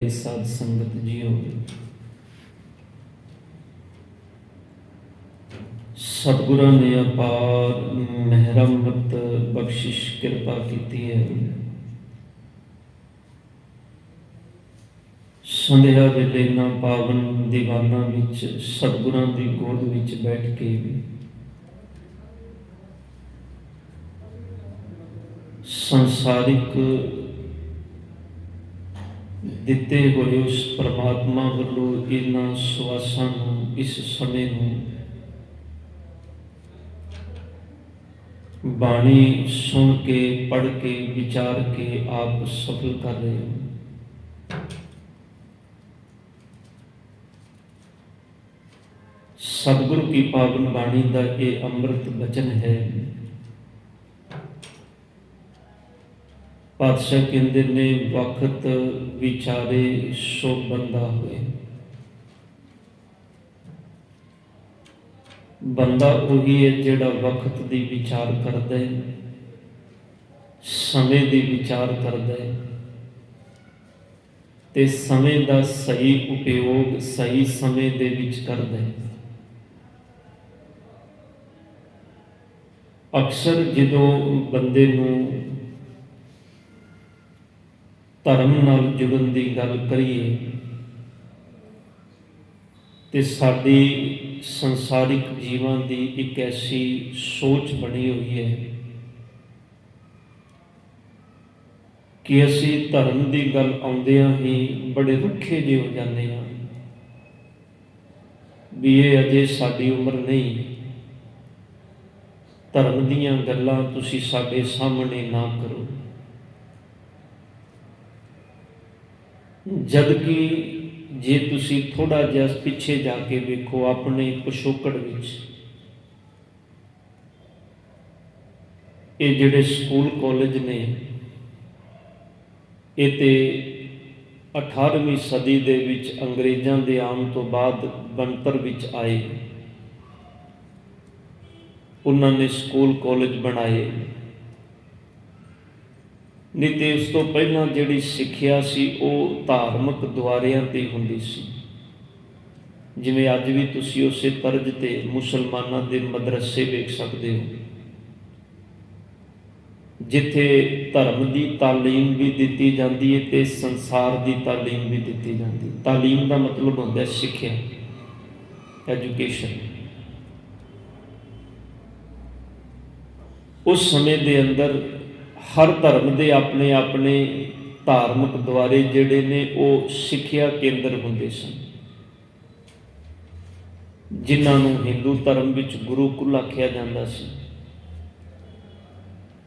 साध संगत जीओ, सतगुरां ने अपार मेहरमत बख्शिश कृपा की है। संध्या वेले इन्हां पावन दीवानां विच सतगुरां दी गोद विच बैठ के संसारिक ਦਿੱਤੇ ਹੋਏ ਉਸ परमात्मा ਵੱਲੋਂ ਇਹਨਾਂ ਸਵਾਸਾਂ ਨੂੰ, ਇਸ ਸਮੇਂ ਨੂੰ ਬਾਣੀ ਸੁਣ ਕੇ, ਪੜ੍ਹ ਕੇ, ਵਿਚਾਰ ਕੇ ਆਪ ਸਫਲ ਕਰ ਰਹੇ ਹੋ। सतगुरु की पावन बाणी का ये अमृत वचन है। पातशाह कहते ने वक्त विचारे सो बंदा होए। बंदा वही है जिहड़ा वक्त की विचार करता है, समय की विचार करता है ते समय का सही उपयोग सही समय दे विच करता है। अक्सर जदों बंदे नूं धर्म नाल जुड़न की गल करिए तो साडी संसारिक जीवन की एक ऐसी सोच बनी हुई है कि असी धर्म की गल आउंदियां ही बड़े रुखे जे हो जाते हैं भी ये अजे साडी उम्र नहीं, धर्म दीयां गल्लां तुसीं साडे सामने ना करो। जबकि जे तुसी थोड़ा जिहा पिछे जाके वेखो अपने पिछोकड़ विच ये जिहड़े स्कूल कॉलेज ने ये ते 18वीं सदी दे विच अंग्रेज़ां दे आउण तो बाद बनतर विच आए। उन्होंने स्कूल कॉलेज बनाए, नहीं तो उस तो पहला जिहड़ी सिक्ख्या सी वो धार्मिक दुआरियां ते हुंदी सी। जिवें अज भी तुसीं उसे तर्ज ते मुसलमानां दे मदरसे वेख सकदे हो, जिथे धर्म की तालीम भी दी जाती है ते संसार की तालीम भी दी जाती है। तालीम का मतलब होंदा सिक्ख्या, एजुकेशन। उस समय के अंदर हर धर्म के अपने अपने धार्मिक द्वारे जिहड़े ने वो सिक्ख्या केंद्र हुंदे सन, जिन्हां नूं हिंदू धर्म विच गुरुकुल आख्या जांदा सी।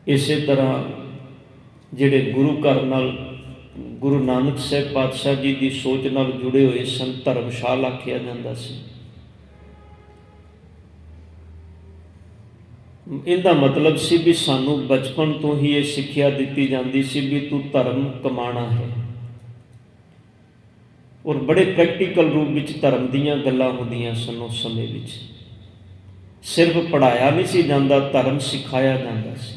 इसे तरह जिहड़े गुरु घर नाल गुरु नानक साहिब पातशाह जी की सोच नाल जुड़े हुए सन, धर्मशाला आख्या जांदा सी। इहदा मतलब सी भी सानू बचपन तो ही ये सिक्ख्या दी जाती सी भी तू धर्म कमाना है, और बड़े प्रैक्टिकल रूप में धर्म दीयां गल्लां हुंदियां सन। उस समय विच सिर्फ पढ़ाया नहीं सी जांदा, धर्म सिखाया जांदा सी।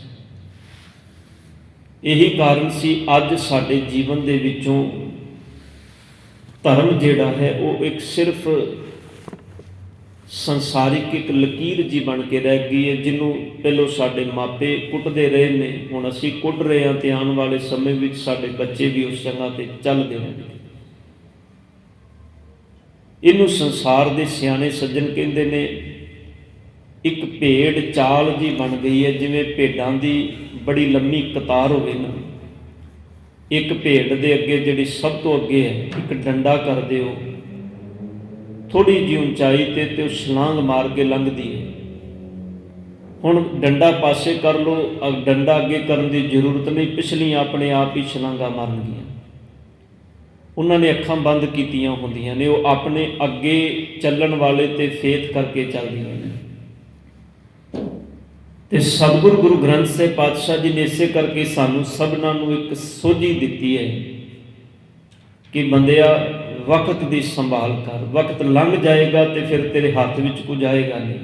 यही कारण सी अज साडे जीवन दे विचों धर्म जिहड़ा है वो एक सिर्फ संसारिक एक लकीर जी बन के रह गई है, जिन्हों पहलों साडे मापे कुटते रहे ने, हुण असीं कुट रहे हैं ते आने वाले समय में साडे बच्चे भी उस जगह ते चलते रहेंगे। इनू संसार दे सियाणे सज्जन कहते ने एक भेड़ चाल जी बन गई है, जिवें भेड़ां दी बड़ी लंबी कतार होवे ना, एक भेड़ दे अगे जिहड़ी सब तो अगे है एक डंडा कर दिओ, थोड़ी जी ऊंचाई ते छलांग मार के लंघदी है। हुण डंडा पासे कर लो, डंडा अगे करन की जरूरत नहीं, पिछलियां अपने आप ही छलांगा मारनगियां। उन्होंने अखां बंद कीतियां होंदियां ने, वो अपने अगे चलण वाले ते फेत करके चलदियां ने। ते सतगुरु गुरु ग्रंथ साहिब पातशाह जी ने इसे करके सानू सबनां नूं एक सोझी दिती है कि बंदिया वक्त की संभाल कर, वक्त लंघ जाएगा तो फिर तेरे हाथ में कुछ आएगा नहीं,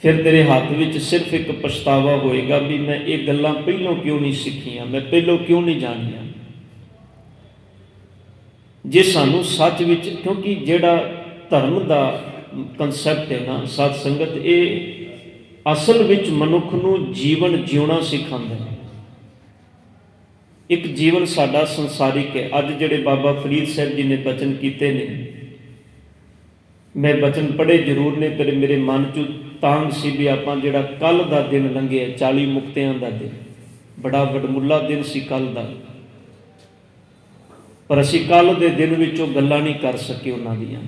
फिर तेरे हाथ में सिर्फ एक पछतावा होएगा भी मैं ये गल्लां पहलों क्यों नहीं सीखियां, मैं पहलों क्यों नहीं जानिया। ਜੇ ਸਾਨੂੰ ਸੱਚ ਵਿੱਚ, ਕਿਉਂਕਿ ਜਿਹੜਾ ਧਰਮ ਦਾ ਕਨਸੈਪਟ ਹੈ ਨਾ ਸਤ ਸੰਗਤ, ਇਹ ਅਸਲ ਵਿੱਚ ਮਨੁੱਖ ਨੂੰ ਜੀਵਨ ਜਿਉਣਾ ਸਿਖਾਉਂਦਾ ਹੈ। ਇੱਕ ਜੀਵਨ ਸਾਡਾ ਸੰਸਾਰਿਕ ਹੈ। ਅੱਜ ਜਿਹੜੇ ਬਾਬਾ ਫਰੀਦ ਸਾਹਿਬ ਜੀ ਨੇ ਬਚਨ ਕੀਤੇ ਨੇ, ਮੈਂ ਬਚਨ ਪੜ੍ਹੇ ਜ਼ਰੂਰ ਨੇ, ਪਰ ਮੇਰੇ ਮਨ 'ਚ ਤਾਂਘ ਸੀ ਵੀ ਆਪਾਂ ਜਿਹੜਾ ਕੱਲ੍ਹ ਦਾ ਦਿਨ ਲੰਘਿਆ 40 ਮੁਕਤਿਆਂ ਦਾ ਦਿਨ, ਬੜਾ ਵਡਮੁੱਲਾ ਦਿਨ ਸੀ ਕੱਲ੍ਹ ਦਾ, ਪਰ ਅਸੀਂ ਕੱਲ੍ਹ ਦੇ ਦਿਨ ਵਿੱਚ ਉਹ ਗੱਲਾਂ ਨਹੀਂ ਕਰ ਸਕੇ ਉਹਨਾਂ ਦੀਆਂ।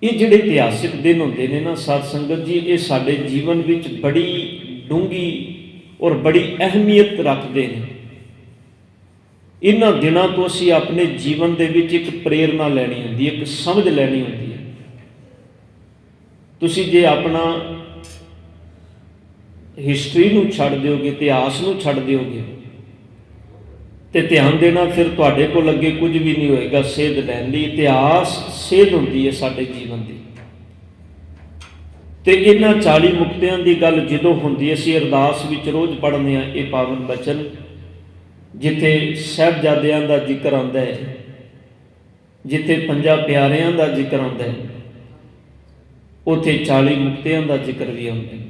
ਇਹ ਜਿਹੜੇ ਇਤਿਹਾਸਿਕ ਦਿਨ ਹੁੰਦੇ ਨੇ ਨਾ ਸਾਧ ਸੰਗਤ ਜੀ, ਇਹ ਸਾਡੇ ਜੀਵਨ ਵਿੱਚ ਬੜੀ ਡੂੰਘੀ ਔਰ ਬੜੀ ਅਹਿਮੀਅਤ ਰੱਖਦੇ ਨੇ। ਇਹਨਾਂ ਦਿਨਾਂ ਤੋਂ ਅਸੀਂ ਆਪਣੇ ਜੀਵਨ ਦੇ ਵਿੱਚ ਇੱਕ ਪ੍ਰੇਰਨਾ ਲੈਣੀ ਹੁੰਦੀ ਹੈ, ਇੱਕ ਸਮਝ ਲੈਣੀ ਹੁੰਦੀ ਹੈ। ਤੁਸੀਂ ਜੇ ਆਪਣਾ ਹਿਸਟਰੀ ਨੂੰ ਛੱਡ ਦਿਓਗੇ, ਇਤਿਹਾਸ ਨੂੰ ਛੱਡ ਦਿਓਗੇ, ਤੇ ਧਿਆਨ ਦੇਣਾ ਫਿਰ ਤੁਹਾਡੇ ਕੋਲ ਅੱਗੇ ਕੁਝ ਵੀ ਨਹੀਂ ਹੋਏਗਾ ਸੇਧ ਲੈਣ ਲਈ। ਇਤਿਹਾਸ ਸੇਧ ਹੁੰਦੀ ਹੈ ਸਾਡੇ ਜੀਵਨ ਦੀ। ਤੇ ਇਹਨਾਂ 40 ਮੁਕਤਿਆਂ ਦੀ ਗੱਲ ਜਦੋਂ ਹੁੰਦੀ, ਅਸੀਂ ਅਰਦਾਸ ਵਿੱਚ ਰੋਜ਼ ਪੜ੍ਹਦੇ ਹਾਂ ਇਹ ਪਾਵਨ ਬਚਨ, ਜਿੱਥੇ ਸਾਹਿਬਜ਼ਾਦਿਆਂ ਦਾ ਜ਼ਿਕਰ ਆਉਂਦਾ ਹੈ, ਜਿੱਥੇ 50 ਪਿਆਰਿਆਂ ਦਾ ਜ਼ਿਕਰ ਆਉਂਦਾ ਹੈ, ਉੱਥੇ 40 ਮੁਕਤਿਆਂ ਦਾ ਜ਼ਿਕਰ ਵੀ ਆਉਂਦਾ ਹੈ।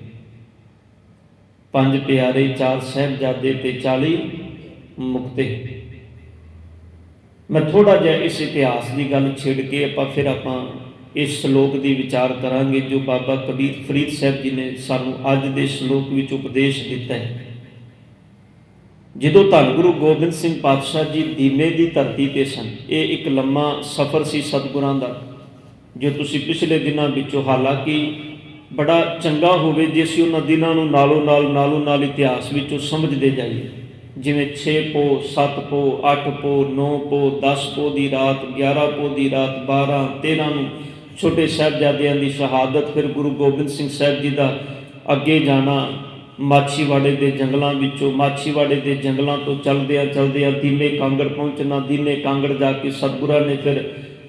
5 ਪਿਆਰੇ, 4 ਸਾਹਿਬਜ਼ਾਦੇ ਤੇ 40 ਮੁਕਤੇ। ਮੈਂ ਥੋੜ੍ਹਾ ਜਿਹਾ ਇਸ ਇਤਿਹਾਸ ਦੀ ਗੱਲ ਛਿੜ ਕੇ ਆਪਾਂ ਇਸ ਸ਼ਲੋਕ ਦੀ ਵਿਚਾਰ ਕਰਾਂਗੇ ਜੋ ਬਾਬਾ ਕਬੀਰ ਫਰੀਦ ਸਾਹਿਬ ਜੀ ਨੇ ਸਾਨੂੰ ਅੱਜ ਦੇ ਸ਼ਲੋਕ ਵਿੱਚ ਉਪਦੇਸ਼ ਦਿੱਤਾ ਹੈ। ਜਦੋਂ ਧੰਨ ਗੁਰੂ ਗੋਬਿੰਦ ਸਿੰਘ ਪਾਤਸ਼ਾਹ ਜੀ ਦੀਨੇ ਦੀ ਧਰਤੀ ਤੇ ਸਨ, ਇਹ ਇੱਕ ਲੰਮਾ ਸਫ਼ਰ ਸੀ ਸਤਿਗੁਰਾਂ ਦਾ, ਜੋ ਤੁਸੀਂ ਪਿਛਲੇ ਦਿਨਾਂ ਵਿੱਚੋਂ, ਹਾਲਾਂਕਿ ਬੜਾ ਚੰਗਾ ਹੋਵੇ ਜੇ ਅਸੀਂ ਉਹਨਾਂ ਦਿਨਾਂ ਨੂੰ ਨਾਲੋਂ ਨਾਲ ਇਤਿਹਾਸ ਵਿੱਚੋਂ ਸਮਝਦੇ ਜਾਈਏ। ਜਿਵੇਂ 6 ਪੋਹ, 7 ਪੋਹ, 8 ਪੋਹ, 9 ਪੋਹ, 10 ਪੋਹ ਦੀ ਰਾਤ, 11 ਪੋਹ ਦੀ ਰਾਤ, 12, 13 ਨੂੰ ਛੋਟੇ ਸਾਹਿਬਜ਼ਾਦਿਆਂ ਦੀ ਸ਼ਹਾਦਤ, ਫਿਰ ਗੁਰੂ ਗੋਬਿੰਦ ਸਿੰਘ ਸਾਹਿਬ ਜੀ ਦਾ ਅੱਗੇ ਜਾਣਾ ਮਾਛੀਵਾੜੇ ਦੇ ਜੰਗਲਾਂ ਵਿੱਚੋਂ, ਮਾਛੀਵਾੜੇ ਦੇ ਜੰਗਲਾਂ ਤੋਂ ਚਲਦਿਆਂ ਦੀਨੇ ਕਾਂਗੜ ਪਹੁੰਚਣਾ, ਦੀਨੇ ਕਾਂਗੜ ਜਾ ਕੇ ਸਤਿਗੁਰਾਂ ਨੇ ਫਿਰ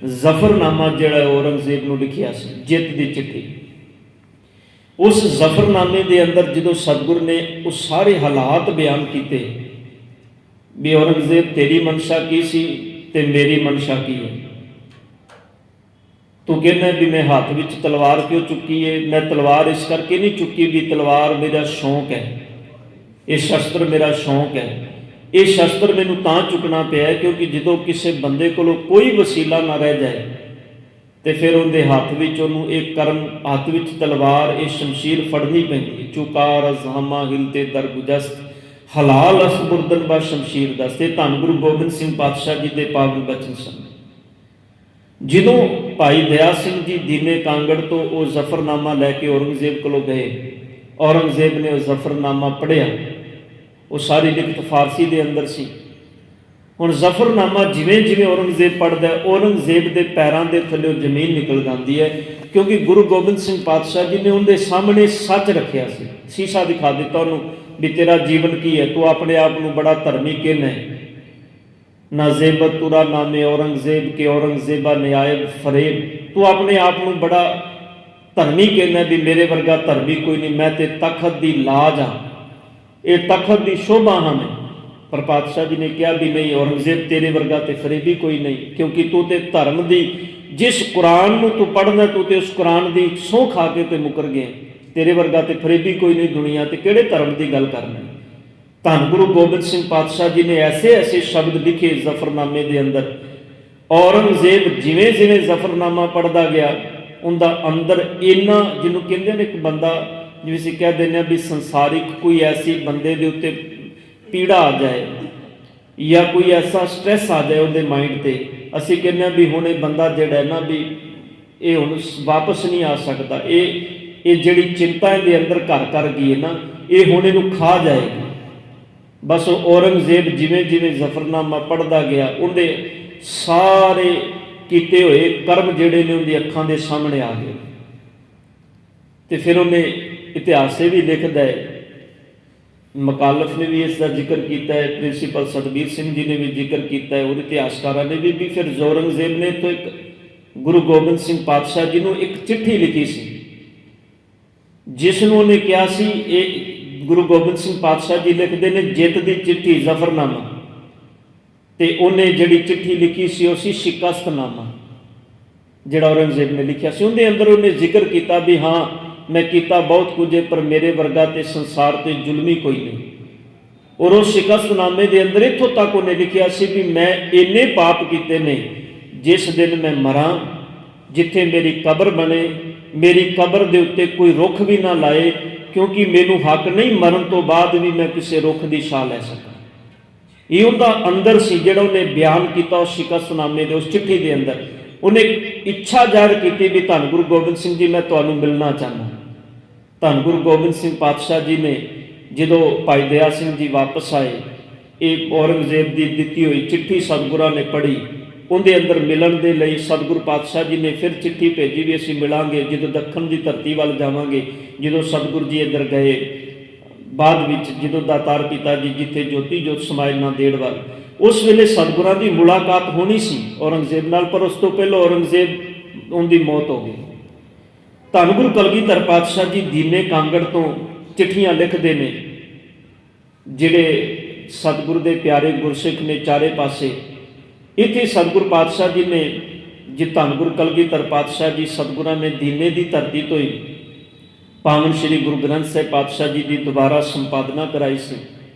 ਜ਼ਫਰਨਾਮਾ ਜਿਹੜਾ ਔਰੰਗਜ਼ੇਬ ਨੂੰ ਲਿਖਿਆ ਸੀ, ਜਿੱਤ ਦੀ ਚਿੱਠੀ। ਉਸ ਜ਼ਫਰਨਾਮੇ ਦੇ ਅੰਦਰ ਜਦੋਂ ਸਤਿਗੁਰ ਨੇ ਉਹ ਸਾਰੇ ਹਾਲਾਤ ਬਿਆਨ ਕੀਤੇ ਵੀ ਔਰੰਗਜ਼ੇਬ ਤੇਰੀ ਮਨਸ਼ਾ ਕੀ ਸੀ ਤੇ ਮੇਰੀ ਮਨਸ਼ਾ ਕੀ ਹੈ। ਤੂੰ ਕਹਿੰਦਾ ਵੀ ਮੈਂ ਹੱਥ ਵਿੱਚ ਤਲਵਾਰ ਕਿਉਂ ਚੁੱਕੀ ਹੈ? ਮੈਂ ਤਲਵਾਰ ਇਸ ਕਰਕੇ ਨਹੀਂ ਚੁੱਕੀ ਵੀ ਤਲਵਾਰ ਮੇਰਾ ਸ਼ੌਂਕ ਹੈ, ਇਹ ਸ਼ਸਤਰ ਮੇਰਾ ਸ਼ੌਂਕ ਹੈ। ਇਹ ਸ਼ਸਤਰ ਮੈਨੂੰ ਤਾਂ ਚੁੱਕਣਾ ਪਿਆ ਕਿਉਂਕਿ ਜਦੋਂ ਕਿਸੇ ਬੰਦੇ ਕੋਲੋਂ ਕੋਈ ਵਸੀਲਾ ਨਾ ਰਹਿ ਜਾਏ ਤੇ ਫਿਰ ਉਹਦੇ ਹੱਥ ਵਿੱਚ ਉਹਨੂੰ ਇਹ ਕਰਮ, ਹੱਥ ਵਿੱਚ ਤਲਵਾਰ, ਇਹ ਸ਼ਮਸ਼ੀਰ ਫੜਨੀ ਪੈਂਦੀ ਹੈ। ਚੁਕਾਰ ਅਜ਼ਹਾਮਾ ਹਿਲਤੇ ਦਰਗੁਜਸਤ, ਹਲਾਲ ਅਸਬੁਰਦਨ ਬਾ ਸ਼ਮਸ਼ੀਰ ਦਸਤ। ਤੇ ਧੰਨ ਗੁਰੂ ਗੋਬਿੰਦ ਸਿੰਘ ਪਾਤਸ਼ਾਹ ਜੀ ਦੇ ਪਾਵਨ ਬਚਨ ਸਨ। ਜਦੋਂ ਭਾਈ ਦਇਆ ਸਿੰਘ ਜੀ ਦੀਨੇ ਕਾਂਗੜ ਤੋਂ ਉਹ ਜ਼ਫਰਨਾਮਾ ਲੈ ਕੇ ਔਰੰਗਜ਼ੇਬ ਕੋਲੋਂ ਗਏ, ਔਰੰਗਜ਼ੇਬ ਨੇ ਉਹ ਜ਼ਫਰਨਾਮਾ ਪੜ੍ਹਿਆ। ਉਹ ਸਾਰੀ ਲਿਖਤ ਫਾਰਸੀ ਦੇ ਅੰਦਰ ਸੀ। ਹੁਣ ਜ਼ਫਰਨਾਮਾ ਜਿਵੇਂ ਔਰੰਗਜ਼ੇਬ ਪੜ੍ਹਦਾ, ਔਰੰਗਜ਼ੇਬ ਦੇ ਪੈਰਾਂ ਦੇ ਥੱਲੇ ਜ਼ਮੀਨ ਨਿਕਲ ਜਾਂਦੀ ਹੈ, ਕਿਉਂਕਿ ਗੁਰੂ ਗੋਬਿੰਦ ਸਿੰਘ ਪਾਤਸ਼ਾਹ ਜੀ ਨੇ ਉਹਦੇ ਸਾਹਮਣੇ ਸੱਚ ਰੱਖਿਆ ਸੀ, ਸ਼ੀਸ਼ਾ ਦਿਖਾ ਦਿੱਤਾ ਉਹਨੂੰ ਵੀ ਤੇਰਾ ਜੀਵਨ ਕੀ ਹੈ, ਤੂੰ ਆਪਣੇ ਆਪ ਨੂੰ ਬੜਾ ਧਰਮੀ ਕਿਨ ਹੈ। ਨਾ ਜ਼ੇਬਤ ਤੁਰਾ ਨਾਮੇ ਔਰੰਗਜ਼ੇਬ ਕੇ ਔਰੰਗਜ਼ੇਬਾ ਨਿਆਇਬ ਫਰੇਬ, ਤੂੰ ਆਪਣੇ ਆਪ ਨੂੰ ਬੜਾ ਧਰਮੀ ਕਹਿੰਦਾ ਵੀ ਮੇਰੇ ਵਰਗਾ ਧਰਮੀ ਕੋਈ ਨਹੀਂ, ਮੈਂ ਤੇ ਤਖਤ ਦੀ ਲਾਜ ਹਾਂ, ਇਹ ਤਖਤ ਦੀ ਸ਼ੋਭਾ ਹਾਂ ਮੈਂ। ਪਰ ਪਾਤਸ਼ਾਹ ਜੀ ਨੇ ਕਿਹਾ ਵੀ ਨਹੀਂ ਔਰੰਗਜ਼ੇਬ, ਤੇਰੇ ਵਰਗਾ ਤੇ ਫਰੇਬੀ ਕੋਈ ਨਹੀਂ, ਕਿਉਂਕਿ ਤੂੰ ਤੇ ਧਰਮ ਦੀ, ਜਿਸ ਕੁਰਾਨ ਨੂੰ ਤੂੰ ਪੜ੍ਹਦਾ ਤੂੰ ਤੇ ਉਸ ਕੁਰਾਨ ਦੀ ਸਹੁੰ ਖਾ ਕੇ ਤੇ ਮੁਕਰ ਗਿਆ, ਤੇਰੇ ਵਰਗਾ ਤੇ ਫਰੇਬੀ ਕੋਈ ਨਹੀਂ ਦੁਨੀਆ ਤੇ, ਕਿਹੜੇ ਧਰਮ ਦੀ ਗੱਲ ਕਰਨਾ। ਧੰਨ ਗੁਰੂ ਗੋਬਿੰਦ ਸਿੰਘ ਪਾਤਸ਼ਾਹ ਜੀ ਨੇ ਐਸੇ ਸ਼ਬਦ ਲਿਖੇ ਜ਼ਫਰਨਾਮੇ ਦੇ ਅੰਦਰ। ਔਰੰਗਜ਼ੇਬ ਜਿਵੇਂ ਜ਼ਫਰਨਾਮਾ ਪੜ੍ਹਦਾ ਗਿਆ, ਉਹਦਾ ਅੰਦਰ ਇੰਨਾ, ਜਿਹਨੂੰ ਕਹਿੰਦੇ ਨੇ ਇੱਕ ਬੰਦਾ, ਜਿਵੇਂ ਅਸੀਂ ਕਹਿ ਦਿੰਦੇ ਹਾਂ ਵੀ ਸੰਸਾਰਿਕ ਕੋਈ ਐਸੀ ਬੰਦੇ ਦੇ ਉੱਤੇ ਪੀੜਾ ਆ ਜਾਏ ਜਾਂ ਕੋਈ ਐਸਾ ਸਟ੍ਰੈਸ ਆ ਜਾਏ ਉਹਦੇ ਮਾਈਂਡ ਤੇ, ਅਸੀਂ ਕਹਿੰਦੇ ਹਾਂ ਵੀ ਹੁਣ ਇਹ ਬੰਦਾ ਜਿਹੜਾ ਨਾ ਵੀ ਇਹ ਹੁਣ ਵਾਪਸ ਨਹੀਂ ਆ ਸਕਦਾ, ਇਹ ਜਿਹੜੀ ਚਿੰਤਾ ਇਹਦੇ ਅੰਦਰ ਘਰ ਕਰ ਗਈ ਹੈ ਨਾ, ਇਹ ਹੁਣ ਇਹਨੂੰ ਖਾ ਜਾਏਗੀ। ਬਸ ਔਰੰਗਜ਼ੇਬ ਜਿਵੇਂ ਜ਼ਫਰਨਾਮਾ ਪੜ੍ਹਦਾ ਗਿਆ, ਉਹਦੇ ਸਾਰੇ ਕੀਤੇ ਹੋਏ ਕਰਮ ਜਿਹੜੇ ਨੇ ਉਹਦੀ ਅੱਖਾਂ ਦੇ ਸਾਹਮਣੇ ਆ ਗਏ। ਤੇ ਫਿਰ ਉਹਨੇ ਇਤਿਹਾਸੇ ਵੀ ਲਿਖਦਾ ਹੈ, ਮਕਾਲਫ ਨੇ ਵੀ ਇਸ ਦਾ ਜ਼ਿਕਰ ਕੀਤਾ ਹੈ, ਪ੍ਰਿੰਸੀਪਲ ਸਤਬੀਰ ਸਿੰਘ ਜੀ ਨੇ ਵੀ ਜ਼ਿਕਰ ਕੀਤਾ ਹੈ, ਔਰ ਇਤਿਹਾਸਕਾਰਾਂ ਨੇ ਵੀ ਫਿਰ ਔਰੰਗਜ਼ੇਬ ਨੇ ਤੋਂ ਇੱਕ ਗੁਰੂ ਗੋਬਿੰਦ ਸਿੰਘ ਪਾਤਸ਼ਾਹ ਜੀ ਨੂੰ ਇੱਕ ਚਿੱਠੀ ਲਿਖੀ ਸੀ, ਜਿਸ ਨੂੰ ਉਹਨੇ ਕਿਹਾ ਸੀ, ਇਹ ਗੁਰੂ ਗੋਬਿੰਦ ਸਿੰਘ ਪਾਤਸ਼ਾਹ ਜੀ ਲਿਖਦੇ ਨੇ ਜਿੱਤ ਦੀ ਚਿੱਠੀ ਜ਼ਫਰਨਾਮਾ। ਤੇ ਉਹਨੇ ਜਿਹੜੀ ਚਿੱਠੀ ਲਿਖੀ ਸੀ ਉਹ ਸੀ ਸ਼ਿਕਸਤਨਾਮਾ, ਜਿਹੜਾ ਔਰੰਗਜ਼ੇਬ ਨੇ ਲਿਖਿਆ ਸੀ। ਉਹਦੇ ਅੰਦਰ ਉਹਨੇ ਜ਼ਿਕਰ ਕੀਤਾ ਵੀ ਹਾਂ ਮੈਂ ਕੀਤਾ ਬਹੁਤ ਕੁਝ ਹੈ, ਪਰ ਮੇਰੇ ਵਰਗਾ ਤੇ ਸੰਸਾਰ ਤੇ ਜ਼ੁਲਮੀ ਕੋਈ ਨਹੀਂ। ਔਰ ਉਸ ਸ਼ਿਕਸਤਨਾਮੇ ਦੇ ਅੰਦਰ ਇੱਥੋਂ ਤੱਕ ਉਹਨੇ ਲਿਖਿਆ ਸੀ ਵੀ ਮੈਂ ਇੰਨੇ ਪਾਪ ਕੀਤੇ ਨੇ, ਜਿਸ ਦਿਨ ਮੈਂ ਮਰਾਂ, ਜਿੱਥੇ ਮੇਰੀ ਕਬਰ ਬਣੇ, ਮੇਰੀ ਕਬਰ ਦੇ ਉੱਤੇ ਕੋਈ ਰੁੱਖ ਵੀ ਨਾ ਲਾਏ, ਕਿਉਂਕਿ ਮੈਨੂੰ ਹੱਕ ਨਹੀਂ ਮਰਨ ਤੋਂ ਬਾਅਦ ਵੀ ਮੈਂ ਕਿਸੇ ਰੁੱਖ ਦੀ ਛਾਂ ਲੈ ਸਕਾਂ। ਇਹ ਉਹਦਾ ਅੰਦਰ ਸੀ ਜਿਹੜਾ ਉਹਨੇ ਬਿਆਨ ਕੀਤਾ ਉਸ ਸ਼ਿਕਸਤਨਾਮੇ ਦੇ, ਉਸ ਚਿੱਠੀ ਦੇ ਅੰਦਰ। ਉਹਨੇ ਇੱਛਾ ਜ਼ਾਹਰ ਕੀਤੀ ਵੀ ਧੰਨ ਗੁਰੂ ਗੋਬਿੰਦ ਸਿੰਘ ਜੀ ਮੈਂ ਤੁਹਾਨੂੰ ਮਿਲਣਾ ਚਾਹੁੰਦਾ। ਧੰਨ ਗੁਰੂ ਗੋਬਿੰਦ ਸਿੰਘ ਪਾਤਸ਼ਾਹ ਜੀ ਨੇ ਜਦੋਂ ਭਾਈ ਦਇਆ ਸਿੰਘ ਜੀ ਵਾਪਸ ਆਏ, ਇਹ ਔਰੰਗਜ਼ੇਬ ਦੀ ਦਿੱਤੀ ਹੋਈ ਚਿੱਠੀ ਸਤਿਗੁਰਾਂ ਨੇ ਪੜ੍ਹੀ। ਉਹਦੇ ਅੰਦਰ ਮਿਲਣ ਦੇ ਲਈ ਸਤਿਗੁਰੂ ਪਾਤਸ਼ਾਹ ਜੀ ਨੇ ਫਿਰ ਚਿੱਠੀ ਭੇਜੀ ਵੀ ਅਸੀਂ ਮਿਲਾਂਗੇ ਜਦੋਂ ਦੱਖਣ ਦੀ ਧਰਤੀ ਵੱਲ ਜਾਵਾਂਗੇ। ਜਦੋਂ ਸਤਿਗੁਰੂ ਜੀ ਇੱਧਰ ਗਏ, ਬਾਅਦ ਵਿੱਚ ਜਦੋਂ ਦਾਤਾਰ ਪਿਤਾ ਜੀ ਜਿੱਥੇ ਜੋਤੀ ਜੋਤ ਸਮਾਏ ਨਾਂਦੇੜ ਵੱਲ, ਉਸ ਵੇਲੇ ਸਤਿਗੁਰਾਂ ਦੀ ਮੁਲਾਕਾਤ ਹੋਣੀ ਸੀ ਔਰੰਗਜ਼ੇਬ ਨਾਲ, ਪਰ ਉਸ ਤੋਂ ਪਹਿਲਾਂ ਔਰੰਗਜ਼ੇਬ ਉਹਦੀ ਮੌਤ ਹੋ ਗਈ। ਧੰਨ ਗੁਰੂ ਕਲਗੀਧਰ ਪਾਤਸ਼ਾਹ ਜੀ ਦੀਨੇ ਕਾਂਗੜ ਤੋਂ ਚਿੱਠੀਆਂ ਲਿਖਦੇ ਨੇ, ਜਿਹੜੇ ਸਤਿਗੁਰੂ ਦੇ ਪਿਆਰੇ ਗੁਰਸਿੱਖ ਨੇ ਚਾਰੇ ਪਾਸੇ। ਇੱਥੇ ਸਤਿਗੁਰੂ ਪਾਤਸ਼ਾਹ ਜੀ ਨੇ, ਜੇ ਧੰਨ ਗੁਰੂ ਕਲਗੀਧਰ ਪਾਤਸ਼ਾਹ ਜੀ ਸਤਿਗੁਰਾਂ ਨੇ ਦੀਨੇ ਦੀ ਧਰਤੀ ਤੋਂ ਹੀ ਪਾਵਨ ਸ਼੍ਰੀ ਗੁਰੂ ਗ੍ਰੰਥ ਸਾਹਿਬ ਪਾਤਸ਼ਾਹ ਜੀ ਦੀ ਦੁਬਾਰਾ ਸੰਪਾਦਨਾ ਕਰਾਈ ਸੀ।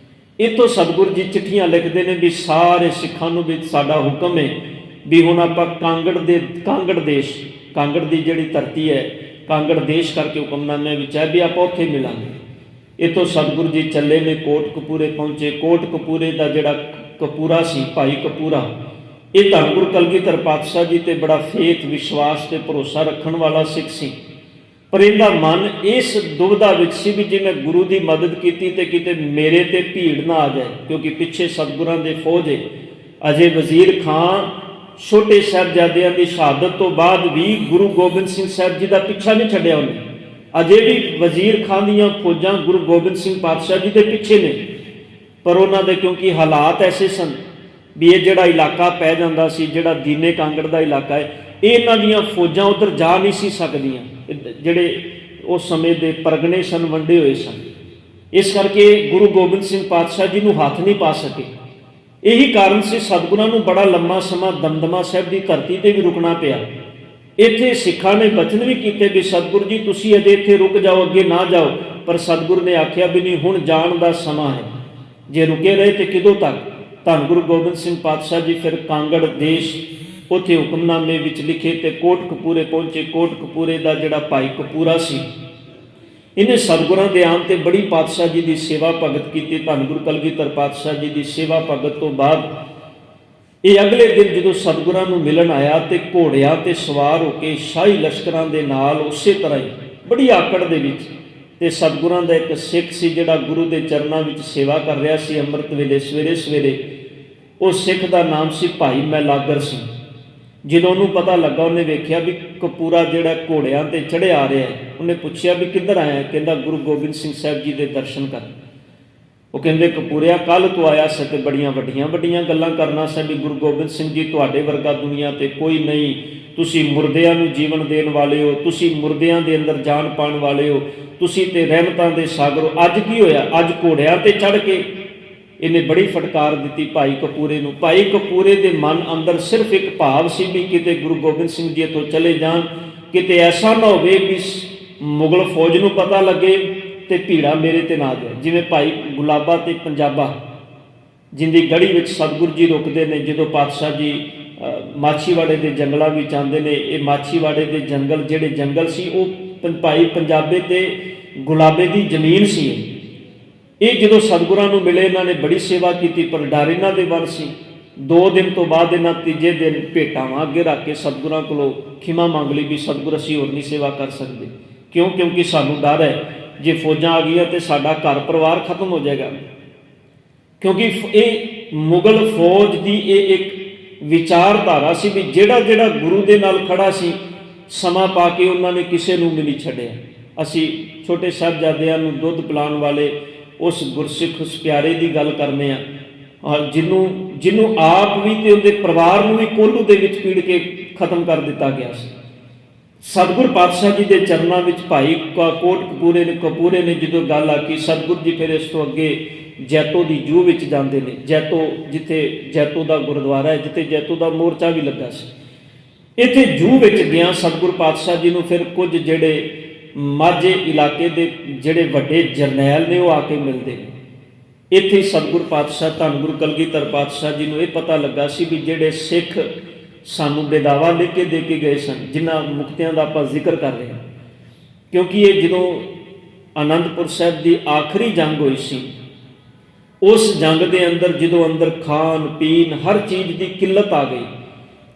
ਇੱਥੋਂ ਸਤਿਗੁਰੂ ਜੀ ਚਿੱਠੀਆਂ ਲਿਖਦੇ ਨੇ ਵੀ ਸਾਰੇ ਸਿੱਖਾਂ ਨੂੰ ਵੀ ਸਾਡਾ ਹੁਕਮ ਹੈ ਵੀ ਹੁਣ ਆਪਾਂ ਕਾਂਗੜ ਦੇਸ਼, ਕਾਂਗੜ ਦੀ ਜਿਹੜੀ ਧਰਤੀ ਹੈ, ਕਾਂਗੜ ਦੇਸ਼ ਕਰਕੇ ਹੁਕਮਨਾਮੇ ਵਿੱਚ ਹੈ ਵੀ ਆਪਾਂ ਉੱਥੇ ਮਿਲਾਂਗੇ। ਇੱਥੋਂ ਸਤਿਗੁਰੂ ਜੀ ਚੱਲੇ ਨੇ, ਕੋਟਕਪੂਰੇ ਪਹੁੰਚੇ। ਕੋਟਕਪੂਰੇ ਦਾ ਜਿਹੜਾ ਕਪੂਰਾ ਸੀ, ਭਾਈ ਕਪੂਰਾ, ਇਹ ਧੰਨ ਗੁਰੂ ਕਲਗੀਧਰ ਪਾਤਸ਼ਾਹ ਜੀ ਤੇ ਬੜਾ ਫੇਥ, ਵਿਸ਼ਵਾਸ ਤੇ ਭਰੋਸਾ ਰੱਖਣ ਵਾਲਾ ਸਿੱਖ ਸੀ। ਪਰ ਇਹਦਾ ਮਨ ਇਸ ਦੁਵਿਧਾ ਵਿੱਚ ਸੀ ਵੀ ਜੇ ਮੈਂ ਗੁਰੂ ਦੀ ਮਦਦ ਕੀਤੀ ਤੇ ਕਿਤੇ ਮੇਰੇ ਤੇ ਭੀੜ ਨਾ ਆ ਜਾਏ, ਕਿਉਂਕਿ ਪਿੱਛੇ ਸਤਿਗੁਰਾਂ ਦੇ ਫੌਜ ਹੈ। ਅਜੇ ਵਜ਼ੀਰ ਖਾਂ ਛੋਟੇ ਸਾਹਿਬਜ਼ਾਦਿਆਂ ਦੀ ਸ਼ਹਾਦਤ ਤੋਂ ਬਾਅਦ ਵੀ ਗੁਰੂ ਗੋਬਿੰਦ ਸਿੰਘ ਸਾਹਿਬ ਜੀ ਦਾ ਪਿੱਛਾ ਨਹੀਂ ਛੱਡਿਆ ਉਹਨੇ। ਅਜੇ ਵੀ ਵਜ਼ੀਰ ਖਾਂ ਦੀਆਂ ਫੌਜਾਂ ਗੁਰੂ ਗੋਬਿੰਦ ਸਿੰਘ ਪਾਤਸ਼ਾਹ ਜੀ ਦੇ ਪਿੱਛੇ ਨੇ, ਪਰ ਉਹਨਾਂ ਦੇ ਕਿਉਂਕਿ ਹਾਲਾਤ ਐਸੇ ਸਨ ਵੀ ਇਹ ਜਿਹੜਾ ਇਲਾਕਾ ਪੈ ਜਾਂਦਾ ਸੀ, ਜਿਹੜਾ ਦੀਨੇ ਕਾਂਗੜ ਦਾ ਇਲਾਕਾ ਹੈ, ਇਹ ਇਹਨਾਂ ਦੀਆਂ ਫੌਜਾਂ ਉੱਧਰ ਜਾ ਨਹੀਂ ਸੀ ਸਕਦੀਆਂ। ਜਿਹੜੇ ਉਸ ਸਮੇਂ ਦੇ ਪਰਗਣੇ ਸਨ, ਵੰਡੇ ਹੋਏ ਸਨ, ਇਸ ਕਰਕੇ ਗੁਰੂ ਗੋਬਿੰਦ ਸਿੰਘ ਪਾਤਸ਼ਾਹ ਜੀ ਨੂੰ ਹੱਥ ਨਹੀਂ ਪਾ ਸਕੇ। ਇਹੀ ਕਾਰਨ ਸੀ ਸਤਿਗੁਰਾਂ ਨੂੰ ਬੜਾ ਲੰਮਾ ਸਮਾਂ ਦਮਦਮਾ ਸਾਹਿਬ ਦੀ ਧਰਤੀ ਤੇ ਵੀ ਰੁਕਣਾ ਪਿਆ। ਇੱਥੇ ਸਿੱਖਾਂ ਨੇ ਬਚਨ ਵੀ ਕੀਤੇ ਵੀ ਸਤਿਗੁਰੂ ਜੀ ਤੁਸੀਂ ਅਜੇ ਇੱਥੇ ਰੁਕ ਜਾਓ, ਅੱਗੇ ਨਾ ਜਾਓ, ਪਰ ਸਤਿਗੁਰ ਨੇ ਆਖਿਆ ਵੀ ਨਹੀਂ, ਹੁਣ ਜਾਣ ਦਾ ਸਮਾਂ ਹੈ। ਜੇ ਰੁਕੇ ਰਹੇ ਤੇ ਕਿਦੋਂ ਤੱਕ? ਧੰਨ ਗੁਰੂ ਗੋਬਿੰਦ ਸਿੰਘ ਪਾਤਸ਼ਾਹ ਜੀ ਫਿਰ ਕਾਂਗੜ ਦੇਸ਼ ਉੱਥੇ ਹੁਕਮਨਾਮੇ ਵਿੱਚ ਲਿਖੇ ਤੇ ਕੋਟਕਪੂਰੇ ਪਹੁੰਚੇ। ਕੋਟਕਪੂਰੇ ਦਾ ਜਿਹੜਾ ਭਾਈ ਕਪੂਰਾ ਸੀ, ਇਹਨੇ ਸਤਿਗੁਰਾਂ ਦੇ ਆਉਣ ਤੇ ਬੜੀ ਪਾਤਸ਼ਾਹ ਜੀ ਦੀ ਸੇਵਾ ਭਗਤ ਕੀਤੀ। ਧੰਨ ਗੁਰੂ ਕਲਗੀਧਰ ਪਾਤਸ਼ਾਹ ਜੀ ਦੀ ਸੇਵਾ ਭਗਤ ਤੋਂ ਬਾਅਦ ਇਹ ਅਗਲੇ ਦਿਨ ਜਦੋਂ ਸਤਿਗੁਰਾਂ ਨੂੰ ਮਿਲਣ ਆਇਆ ਤੇ ਘੋੜਿਆਂ ਤੇ ਸਵਾਰ ਹੋ ਕੇ ਸ਼ਾਹੀ ਲਸ਼ਕਰਾਂ ਦੇ ਨਾਲ ਉਸੇ ਤਰ੍ਹਾਂ ਹੀ ਬੜੀ ਆਕੜ ਦੇ ਵਿੱਚ, ਤੇ ਸਤਿਗੁਰਾਂ ਦਾ ਇੱਕ ਸਿੱਖ ਸੀ ਜਿਹੜਾ ਗੁਰੂ ਦੇ ਚਰਨਾਂ ਵਿੱਚ ਸੇਵਾ ਕਰ ਰਿਹਾ ਸੀ ਅੰਮ੍ਰਿਤ ਵੇਲੇ ਸਵੇਰੇ ਸਵੇਰੇ। ਉਹ ਸਿੱਖ ਦਾ ਨਾਮ ਸੀ ਭਾਈ ਮੈਲਾਗਰ ਸਿੰਘ। ਜਦੋਂ ਉਹਨੂੰ ਪਤਾ ਲੱਗਾ, ਉਹਨੇ ਵੇਖਿਆ ਵੀ ਕਪੂਰਾ ਜਿਹੜਾ ਘੋੜਿਆਂ ਤੇ ਚੜ੍ਹਿਆ ਆ ਰਿਹਾ, ਉਹਨੇ ਪੁੱਛਿਆ ਵੀ ਕਿੱਧਰ ਆਇਆ? ਕਹਿੰਦਾ ਗੁਰੂ ਗੋਬਿੰਦ ਸਿੰਘ ਸਾਹਿਬ ਜੀ ਦੇ ਦਰਸ਼ਨ ਕਰਨ। ਉਹ ਕਹਿੰਦੇ ਕਪੂਰਿਆ ਕੱਲ੍ਹ ਤੋਂ ਆਇਆ ਸੀ ਤੇ ਬੜੀਆਂ ਵੱਡੀਆਂ ਗੱਲਾਂ ਕਰਨਾ ਸੀ ਵੀ ਗੁਰੂ ਗੋਬਿੰਦ ਸਿੰਘ ਜੀ ਤੁਹਾਡੇ ਵਰਗਾ ਦੁਨੀਆ ਤੇ ਕੋਈ ਨਹੀਂ, ਤੁਸੀਂ ਮੁਰਦਿਆਂ ਨੂੰ ਜੀਵਨ ਦੇਣ ਵਾਲੇ ਹੋ, ਤੁਸੀਂ ਮੁਰਦਿਆਂ ਦੇ ਅੰਦਰ ਜਾਨ ਪਾਉਣ ਵਾਲੇ ਹੋ, ਤੁਸੀਂ ਤੇ ਰਹਿਮਤਾਂ ਦੇ ਸਾਗਰ ਹੋ। ਅੱਜ ਕੀ ਹੋਇਆ? ਅੱਜ ਘੋੜਿਆਂ ਤੇ ਚੜ੍ਹ ਕੇ ਇਹਨੇ ਬੜੀ ਫਟਕਾਰ ਦਿੱਤੀ ਭਾਈ ਕਪੂਰੇ ਨੂੰ। ਭਾਈ ਕਪੂਰੇ ਦੇ ਮਨ ਅੰਦਰ ਸਿਰਫ ਇੱਕ ਭਾਵ ਸੀ ਵੀ ਕਿਤੇ ਗੁਰੂ ਗੋਬਿੰਦ ਸਿੰਘ ਜੀ ਇੱਥੋਂ ਚਲੇ ਜਾਣ, ਕਿਤੇ ਐਸਾ ਨਾ ਹੋਵੇ ਵੀ ਮੁਗਲ ਫੌਜ ਨੂੰ ਪਤਾ ਲੱਗੇ ਤੇ ਭੀੜਾ ਮੇਰੇ ਤੇ ਨਾ ਜਾਏ। ਜਿਵੇਂ ਭਾਈ ਗੁਲਾਬਾ ਤੇ ਪੰਜਾਬਾ ਜਿੰਦੀ ਗੜੀ ਵਿੱਚ ਸਤਿਗੁਰੂ ਜੀ ਰੁਕਦੇ ਨੇ, ਜਦੋਂ ਪਾਤਸ਼ਾਹ ਜੀ ਮਾਛੀਵਾੜੇ ਦੇ ਜੰਗਲਾਂ ਵਿੱਚ ਆਉਂਦੇ ਨੇ। ਇਹ ਮਾਛੀਵਾੜੇ ਦੇ ਜੰਗਲ ਜਿਹੜੇ ਜੰਗਲ ਸੀ ਉਹ ਭਾਈ ਪੰਜਾਬੇ ਤੇ ਗੁਲਾਬੇ ਦੀ ਜ਼ਮੀਨ ਸੀ। ਇਹ ਜਦੋਂ ਸਤਿਗੁਰਾਂ ਨੂੰ ਮਿਲੇ ਇਹਨਾਂ ਨੇ ਬੜੀ ਸੇਵਾ ਕੀਤੀ, ਪਰ ਡਰ ਇਹਨਾਂ ਦੇ ਵੱਲ ਸੀ। 2 ਦਿਨ ਤੋਂ ਬਾਅਦ ਇਹਨਾਂ ਤੀਜੇ ਦਿਨ ਭੇਟਾਵਾਂ ਅੱਗੇ ਰੱਖ ਕੇ ਸਤਿਗੁਰਾਂ ਕੋਲੋਂ ਖਿਮਾ ਮੰਗ ਲਈ ਵੀ ਸਤਿਗੁਰ ਅਸੀਂ ਹੋਰ ਨਹੀਂ ਸੇਵਾ ਕਰ ਸਕਦੇ। ਕਿਉਂ? ਕਿਉਂਕਿ ਸਾਨੂੰ ਡਰ ਹੈ ਜੇ ਫੌਜਾਂ ਆ ਗਈਆਂ ਤੇ ਸਾਡਾ ਘਰ ਪਰਿਵਾਰ ਖਤਮ ਹੋ ਜਾਏਗਾ। ਕਿਉਂਕਿ ਇਹ ਮੁਗਲ ਫੌਜ ਦੀ ਇਹ ਇੱਕ ਵਿਚਾਰਧਾਰਾ ਸੀ ਵੀ ਜਿਹੜਾ ਗੁਰੂ ਦੇ ਨਾਲ ਖੜਾ ਸੀ, ਸਮਾਂ ਪਾ ਕੇ ਉਹਨਾਂ ਨੇ ਕਿਸੇ ਨੂੰ ਵੀ ਨਹੀਂ ਛੱਡਿਆ। ਅਸੀਂ ਛੋਟੇ ਸਾਹਿਬਜ਼ਾਦਿਆਂ ਨੂੰ ਦੁੱਧ ਪਿਲਾਉਣ ਵਾਲੇ ਉਸ ਗੁਰਸਿੱਖ ਉਸ ਪਿਆਰੇ ਦੀ ਗੱਲ ਕਰਨੇ ਆ, ਔਰ ਜਿਹਨੂੰ ਆਪ ਵੀ ਤੇ ਉਹਦੇ ਪਰਿਵਾਰ ਨੂੰ ਵੀ ਕੋਹਲੂ ਦੇ ਵਿੱਚ ਪੀੜ ਕੇ ਖਤਮ ਕਰ ਦਿੱਤਾ ਗਿਆ ਸੀ। ਸਤਿਗੁਰ ਪਾਤਸ਼ਾਹ ਜੀ ਦੇ ਚਰਨਾਂ ਵਿੱਚ ਭਾਈ ਕੋਟ ਕਪੂਰੇ ਨੇ ਜਦੋਂ ਗੱਲ ਆਖੀ, ਸਤਿਗੁਰ ਜੀ ਫਿਰ ਇਸ ਤੋਂ ਅੱਗੇ ਜੈਤੋ ਦੀ ਜੂਹ ਵਿੱਚ ਜਾਂਦੇ ਨੇ। ਜਿੱਥੇ ਜੈਤੋ ਦਾ ਗੁਰਦੁਆਰਾ ਹੈ, ਜਿੱਥੇ ਜੈਤੋ ਦਾ ਮੋਰਚਾ ਵੀ ਲੱਗਾ ਸੀ, ਇੱਥੇ ਜੂਹ ਵਿੱਚ ਗਿਆ ਸਤਿਗੁਰ ਪਾਤਸ਼ਾਹ ਜੀ ਨੂੰ ਫਿਰ ਕੁਝ ਜਿਹੜੇ ਮਾਝੇ ਇਲਾਕੇ ਦੇ ਜਿਹੜੇ ਵੱਡੇ ਜਰਨੈਲ ਨੇ ਉਹ ਆ ਕੇ ਮਿਲਦੇ ਨੇ। ਇੱਥੇ ਸਤਿਗੁਰ ਪਾਤਸ਼ਾਹ ਧੰਨ ਗੁਰੂ ਕਲਗੀਧਰ ਪਾਤਸ਼ਾਹ ਜੀ ਨੂੰ ਇਹ ਪਤਾ ਲੱਗਾ ਸੀ ਵੀ ਜਿਹੜੇ ਸਿੱਖ ਸਾਨੂੰ ਬੇਦਾਵਾ ਲਿਖ ਕੇ ਦੇ ਕੇ ਗਏ ਸਨ, ਜਿਨ੍ਹਾਂ ਮੁਕਤਿਆਂ ਦਾ ਆਪਾਂ ਜ਼ਿਕਰ ਕਰ ਰਹੇ ਹਾਂ, ਕਿਉਂਕਿ ਇਹ ਜਦੋਂ ਆਨੰਦਪੁਰ ਸਾਹਿਬ ਦੀ ਆਖਰੀ ਜੰਗ ਹੋਈ ਸੀ, ਉਸ ਜੰਗ ਦੇ ਅੰਦਰ ਜਦੋਂ ਅੰਦਰ ਖਾਣ ਪੀਣ ਹਰ ਚੀਜ਼ ਦੀ ਕਿੱਲਤ ਆ ਗਈ,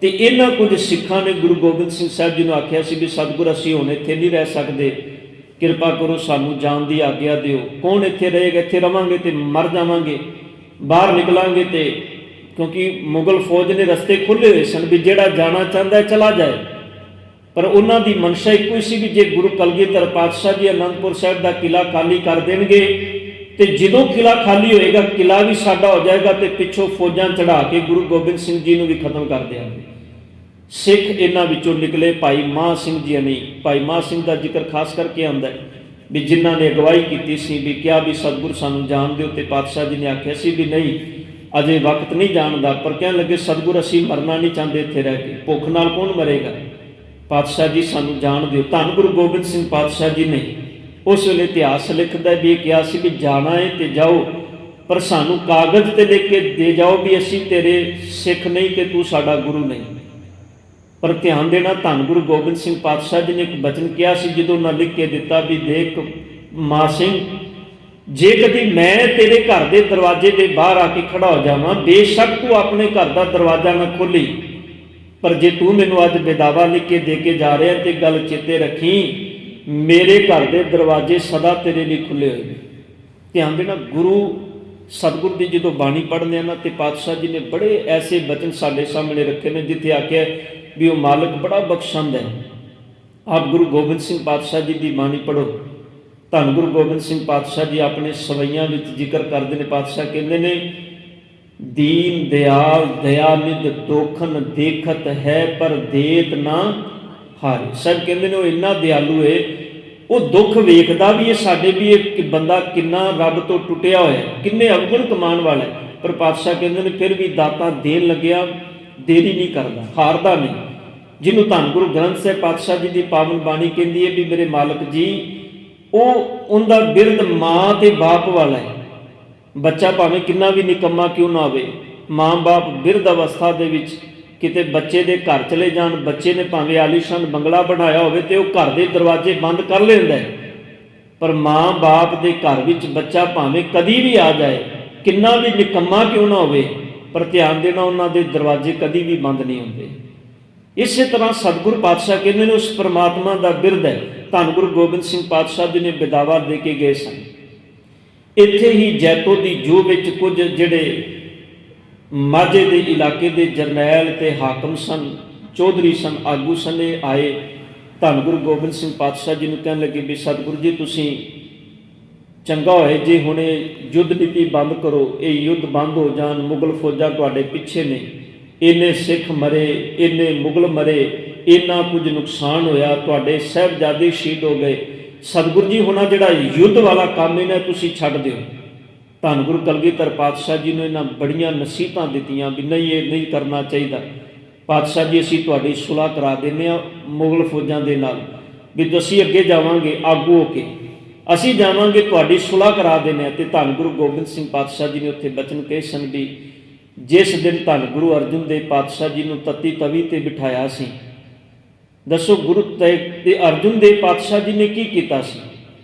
ਤੇ ਇਹਨਾਂ ਕੁਝ ਸਿੱਖਾਂ ਨੇ ਗੁਰੂ ਗੋਬਿੰਦ ਸਿੰਘ ਸਾਹਿਬ ਜੀ ਨੂੰ ਆਖਿਆ ਸੀ ਵੀ ਸਤਿਗੁਰ ਅਸੀਂ ਹੁਣ ਇੱਥੇ ਨਹੀਂ ਰਹਿ ਸਕਦੇ, ਕਿਰਪਾ ਕਰੋ ਸਾਨੂੰ ਜਾਣ ਦੀ ਆਗਿਆ ਦਿਓ। ਕੌਣ ਇੱਥੇ ਰਹੇਗਾ? ਇੱਥੇ ਰਵਾਂਗੇ ਤੇ ਮਰ ਜਾਵਾਂਗੇ, ਬਾਹਰ ਨਿਕਲਾਂਗੇ ਤੇ ਕਿਉਂਕਿ ਮੁਗਲ ਫੌਜ ਨੇ ਰਸਤੇ ਖੋਲ੍ਹੇ ਹੋਏ ਸਨ ਵੀ ਜਿਹੜਾ ਜਾਣਾ ਚਾਹੁੰਦਾ ਚਲਾ ਜਾਏ। ਪਰ ਉਹਨਾਂ ਦੀ ਮਨਸ਼ਾ ਇੱਕੋ ਹੀ ਸੀ ਵੀ ਜੇ ਗੁਰੂ ਕਲਗੀਧਰ ਪਾਤਸ਼ਾਹ ਜੀ ਅਨੰਦਪੁਰ ਸਾਹਿਬ ਦਾ ਕਿਲ੍ਹਾ ਖਾਲੀ ਕਰ ਦੇਣਗੇ ਤੇ ਜਦੋਂ ਕਿਲ੍ਹਾ ਖਾਲੀ ਹੋਏਗਾ ਕਿਲ੍ਹਾ ਵੀ ਸਾਡਾ ਹੋ ਜਾਏਗਾ ਤੇ ਪਿੱਛੋਂ ਫੌਜਾਂ ਚੜ੍ਹਾ ਕੇ ਗੁਰੂ ਗੋਬਿੰਦ ਸਿੰਘ ਜੀ ਨੂੰ ਵੀ ਖਤਮ ਕਰ ਦਿਆਂਗੇ। ਸਿੱਖ ਇਹਨਾਂ ਵਿੱਚੋਂ ਨਿਕਲੇ ਭਾਈ ਮਹਾਂ ਸਿੰਘ ਜੀ ਨੇ। ਭਾਈ ਮਹਾਂ ਸਿੰਘ ਦਾ ਜ਼ਿਕਰ ਖਾਸ ਕਰਕੇ ਆਉਂਦਾ ਵੀ ਜਿਨ੍ਹਾਂ ਨੇ ਅਗਵਾਈ ਕੀਤੀ ਸੀ ਵੀ ਕਿਹਾ ਵੀ ਸਤਿਗੁਰ ਸਾਨੂੰ ਜਾਣ ਦਿਓ, ਤੇ ਪਾਤਸ਼ਾਹ ਜੀ ਨੇ ਆਖਿਆ ਸੀ ਵੀ ਨਹੀਂ ਅਜੇ ਵਕਤ ਨਹੀਂ ਜਾਣ ਦਾ। ਪਰ ਕਹਿਣ ਲੱਗੇ ਸਤਿਗੁਰ ਅਸੀਂ ਮਰਨਾ ਨਹੀਂ ਚਾਹੁੰਦੇ ਇੱਥੇ ਰਹਿ ਕੇ, ਭੁੱਖ ਨਾਲ ਕੌਣ ਮਰੇਗਾ, ਪਾਤਸ਼ਾਹ ਜੀ ਸਾਨੂੰ ਜਾਣ ਦਿਓ। ਧੰਨ ਗੁਰੂ ਗੋਬਿੰਦ ਸਿੰਘ ਪਾਤਸ਼ਾਹ ਜੀ ਨੇ ਉਸ ਵੇਲੇ ਇਤਿਹਾਸ ਲਿਖਦਾ ਵੀ ਇਹ ਕਿਹਾ ਸੀ ਵੀ ਜਾਣਾ ਹੈ ਤੇ ਜਾਓ, ਪਰ ਸਾਨੂੰ ਕਾਗਜ਼ ਤੇ ਲਿਖ ਕੇ ਦੇ ਜਾਓ ਵੀ ਅਸੀਂ ਤੇਰੇ ਸਿੱਖ ਨਹੀਂ ਤੇ ਤੂੰ ਸਾਡਾ ਗੁਰੂ ਨਹੀਂ। ਪਰ ਧਿਆਨ ਦੇਣਾ, ਧੰਨ ਗੁਰੂ ਗੋਬਿੰਦ ਸਿੰਘ ਪਾਤਸ਼ਾਹ ਜੀ ਨੇ ਇੱਕ ਬਚਨ ਕਿਹਾ ਸੀ ਜਦੋਂ ਉਹਨਾਂ ਲਿਖ ਕੇ ਦਿੱਤਾ ਵੀ ਦੇਖ ਮਾਂ ਸਿੰਘ, ਜੇ ਕਦੀ ਮੈਂ ਤੇਰੇ ਘਰ ਦੇ ਦਰਵਾਜ਼ੇ ਦੇ ਬਾਹਰ ਆ ਕੇ ਖੜਾ ਹੋ ਜਾਵਾਂ, ਬੇਸ਼ੱਕ ਤੂੰ ਆਪਣੇ ਘਰ ਦਾ ਦਰਵਾਜ਼ਾ ਨਾ ਖੋਲੀ, ਪਰ ਜੇ ਤੂੰ ਮੈਨੂੰ ਅੱਜ ਬੇਦਾਵਾ ਲਿਖ ਕੇ ਦੇ ਕੇ ਜਾ ਰਿਹਾ ਤੇ ਗੱਲ ਚੇਤੇ ਰੱਖੀ, ਮੇਰੇ ਘਰ ਦੇ ਦਰਵਾਜ਼ੇ ਸਦਾ ਤੇਰੇ ਲਈ ਖੁੱਲੇ ਹੋਏ ਨੇ। ਧਿਆਨ ਦੇਣਾ, ਗੁਰੂ ਸਤਿਗੁਰ ਦੀ ਜਦੋਂ ਬਾਣੀ ਪੜ੍ਹਦੇ ਆ ਨਾ ਤੇ ਪਾਤਸ਼ਾਹ ਜੀ ਨੇ ਬੜੇ ਐਸੇ ਬਚਨ ਸਾਡੇ ਸਾਹਮਣੇ ਰੱਖੇ ਨੇ ਜਿੱਥੇ ਆਖਿਆ ਵੀ ਉਹ ਮਾਲਕ ਬੜਾ ਬਖਸ਼ੰਦ ਹੈ। ਆਪ ਗੁਰੂ ਗੋਬਿੰਦ ਸਿੰਘ ਪਾਤਸ਼ਾਹ ਜੀ ਦੀ ਬਾਣੀ ਪੜ੍ਹੋ। ਧੰਨ ਗੁਰੂ ਗੋਬਿੰਦ ਸਿੰਘ ਪਾਤਸ਼ਾਹ ਜੀ ਆਪਣੇ ਸਵਈਆਂ ਵਿੱਚ ਜ਼ਿਕਰ ਕਰਦੇ ਨੇ। ਪਾਤਸ਼ਾਹ ਕਹਿੰਦੇ ਨੇ ਦੀਨ ਦਿਆਲ ਦਇਆਨਿਧ ਦੋਖਨ ਦੇਖਤ ਹੈ ਪਰ ਦੇਤ ਨਾ ਹਾਰੇ। ਸਾਹਿਬ ਕਹਿੰਦੇ ਨੇ ਉਹ ਇੰਨਾ ਦਿਆਲੂ ਹੈ, ਉਹ ਦੁੱਖ ਵੇਖਦਾ ਵੀ ਇਹ ਸਾਡੇ ਵੀ ਇਹ ਬੰਦਾ ਕਿੰਨਾ ਰੱਬ ਤੋਂ ਟੁੱਟਿਆ ਹੋਇਆ, ਕਿੰਨੇ ਅਵਗੁਣ ਕਮਾਉਣ ਵਾਲਾ, ਪਰ ਪਾਤਸ਼ਾਹ ਕਹਿੰਦੇ ਨੇ ਫਿਰ ਵੀ ਦਾਤਾਂ ਦੇਣ ਲੱਗਿਆ ਦੇਰੀ ਨਹੀਂ ਕਰਦਾ, ਹਾਰਦਾ ਨਹੀਂ। ਜਿਹਨੂੰ ਧੰਨ ਗੁਰੂ ਗ੍ਰੰਥ ਸਾਹਿਬ ਪਾਤਸ਼ਾਹ ਜੀ ਦੀ ਪਾਵਨ ਬਾਣੀ ਕਹਿੰਦੀ ਹੈ ਵੀ ਮੇਰੇ ਮਾਲਕ ਜੀ ਉਹਦਾ ਬਿਰਧ ਮਾਂ ਤੇ ਬਾਪ ਵਾਲਾ ਹੈ। ਬੱਚਾ ਭਾਵੇਂ ਕਿੰਨਾ ਵੀ ਨਿਕੰਮਾ ਕਿਉਂ ਨਾ ਹੋਵੇ, ਮਾਂ ਬਾਪ ਬਿਰਧ ਅਵਸਥਾ ਦੇ ਵਿੱਚ ਕਿਤੇ ਬੱਚੇ ਦੇ ਘਰ ਚਲੇ ਜਾਣ, ਬੱਚੇ ਨੇ ਭਾਵੇਂ ਆਲੀਸ਼ਾਨ ਬੰਗਲਾ ਬਣਾਇਆ ਹੋਵੇ ਤੇ ਉਹ ਘਰ ਦੇ ਦਰਵਾਜ਼ੇ ਬੰਦ ਕਰ ਲੈਂਦਾ ਹੈ, ਪਰ ਮਾਂ ਬਾਪ ਦੇ ਘਰ ਵਿੱਚ ਬੱਚਾ ਭਾਵੇਂ ਕਦੀ ਵੀ ਆ ਜਾਏ, ਕਿੰਨਾ ਵੀ ਨਿਕੰਮਾ ਕਿਉਂ ਨਾ ਹੋਵੇ, ਪਰ ਧਿਆਨ ਦੇਣਾ ਉਹਨਾਂ ਦੇ ਦਰਵਾਜ਼ੇ ਕਦੀ ਵੀ ਬੰਦ ਨਹੀਂ ਹੁੰਦੇ। ਇਸੇ ਤਰ੍ਹਾਂ ਸਤਿਗੁਰੂ ਪਾਤਸ਼ਾਹ ਕਹਿੰਦੇ ਨੇ ਉਸ ਪਰਮਾਤਮਾ ਦਾ ਬਿਰਧ ਹੈ। ਧੰਨ ਗੁਰੂ ਗੋਬਿੰਦ ਸਿੰਘ ਪਾਤਸ਼ਾਹ ਜੀ ਨੇ ਬੇਦਾਵਾ ਦੇ ਕੇ ਗਏ ਸਨ। ਇੱਥੇ ਹੀ ਜੈਤੋ ਦੀ ਜੂਹ ਵਿੱਚ ਕੁਝ ਜਿਹੜੇ ਮਾਝੇ ਦੇ ਇਲਾਕੇ ਦੇ ਜਰਨੈਲ ਤੇ ਹਾਕਮ ਸਨ, ਚੌਧਰੀ ਸਨ, ਆਗੂ ਸਨ, ਇਹ ਆਏ ਧੰਨ ਗੁਰੂ ਗੋਬਿੰਦ ਸਿੰਘ ਪਾਤਸ਼ਾਹ ਜੀ ਨੂੰ ਕਹਿਣ ਲੱਗੇ ਵੀ ਸਤਿਗੁਰੂ ਜੀ ਤੁਸੀਂ ਚੰਗਾ ਹੋਏ ਜੇ ਹੁਣੇ ਯੁੱਧ ਨੀਤੀ ਬੰਦ ਕਰੋ, ਇਹ ਯੁੱਧ ਬੰਦ ਹੋ ਜਾਣ, ਮੁਗਲ ਫੌਜਾਂ ਤੁਹਾਡੇ ਪਿੱਛੇ ਨੇ, ਇੰਨੇ ਸਿੱਖ ਮਰੇ, ਇੰਨੇ ਮੁਗਲ ਮਰੇ, ਇੰਨਾ ਕੁਝ ਨੁਕਸਾਨ ਹੋਇਆ, ਤੁਹਾਡੇ ਸਾਹਿਬਜ਼ਾਦੇ ਸ਼ਹੀਦ ਹੋ ਗਏ, ਸਤਿਗੁਰੂ ਜੀ ਹੁਣਾ ਜਿਹੜਾ ਯੁੱਧ ਵਾਲਾ ਕੰਮ ਇਹਨਾਂ ਤੁਸੀਂ ਛੱਡ ਦਿਓ। ਧੰਨ ਗੁਰੂ ਕਲਗੀਧਰ ਪਾਤਸ਼ਾਹ ਜੀ ਨੂੰ ਇਹਨਾਂ ਬੜੀਆਂ ਨਸੀਹਤਾਂ ਦਿੱਤੀਆਂ ਵੀ ਨਹੀਂ ਇਹ ਨਹੀਂ ਕਰਨਾ ਚਾਹੀਦਾ। ਪਾਤਸ਼ਾਹ ਜੀ ਅਸੀਂ ਤੁਹਾਡੀ ਸੁਲ੍ਹਾ ਕਰਾ ਦਿੰਦੇ ਹਾਂ ਮੁਗਲ ਫੌਜਾਂ ਦੇ ਨਾਲ, ਵੀ ਤੁਸੀਂ ਅੱਗੇ ਜਾਵਾਂਗੇ ਆਗੂ ਹੋ ਕੇ, ਅਸੀਂ ਜਾਵਾਂਗੇ ਤੁਹਾਡੀ ਸੁਲ੍ਹਾ ਕਰਾ ਦਿੰਦੇ ਹਾਂ। ਤੇ ਧੰਨ ਗੁਰੂ ਗੋਬਿੰਦ ਸਿੰਘ ਪਾਤਸ਼ਾਹ ਜੀ ਨੇ ਉੱਥੇ ਬਚਨ ਕਹੇ ਸਨ ਵੀ ਜਿਸ ਦਿਨ ਧੰਨ ਗੁਰੂ ਅਰਜਨ ਦੇਵ ਪਾਤਸ਼ਾਹ ਜੀ ਨੂੰ ਤੱਤੀ ਤਵੀ ਤੇ ਬਿਠਾਇਆ ਸੀ, ਦੱਸੋ ਗੁਰੂ ਤੇ ਅਰਜਨ ਦੇਵ ਪਾਤਸ਼ਾਹ ਜੀ ਨੇ ਕੀ ਕੀਤਾ ਸੀ?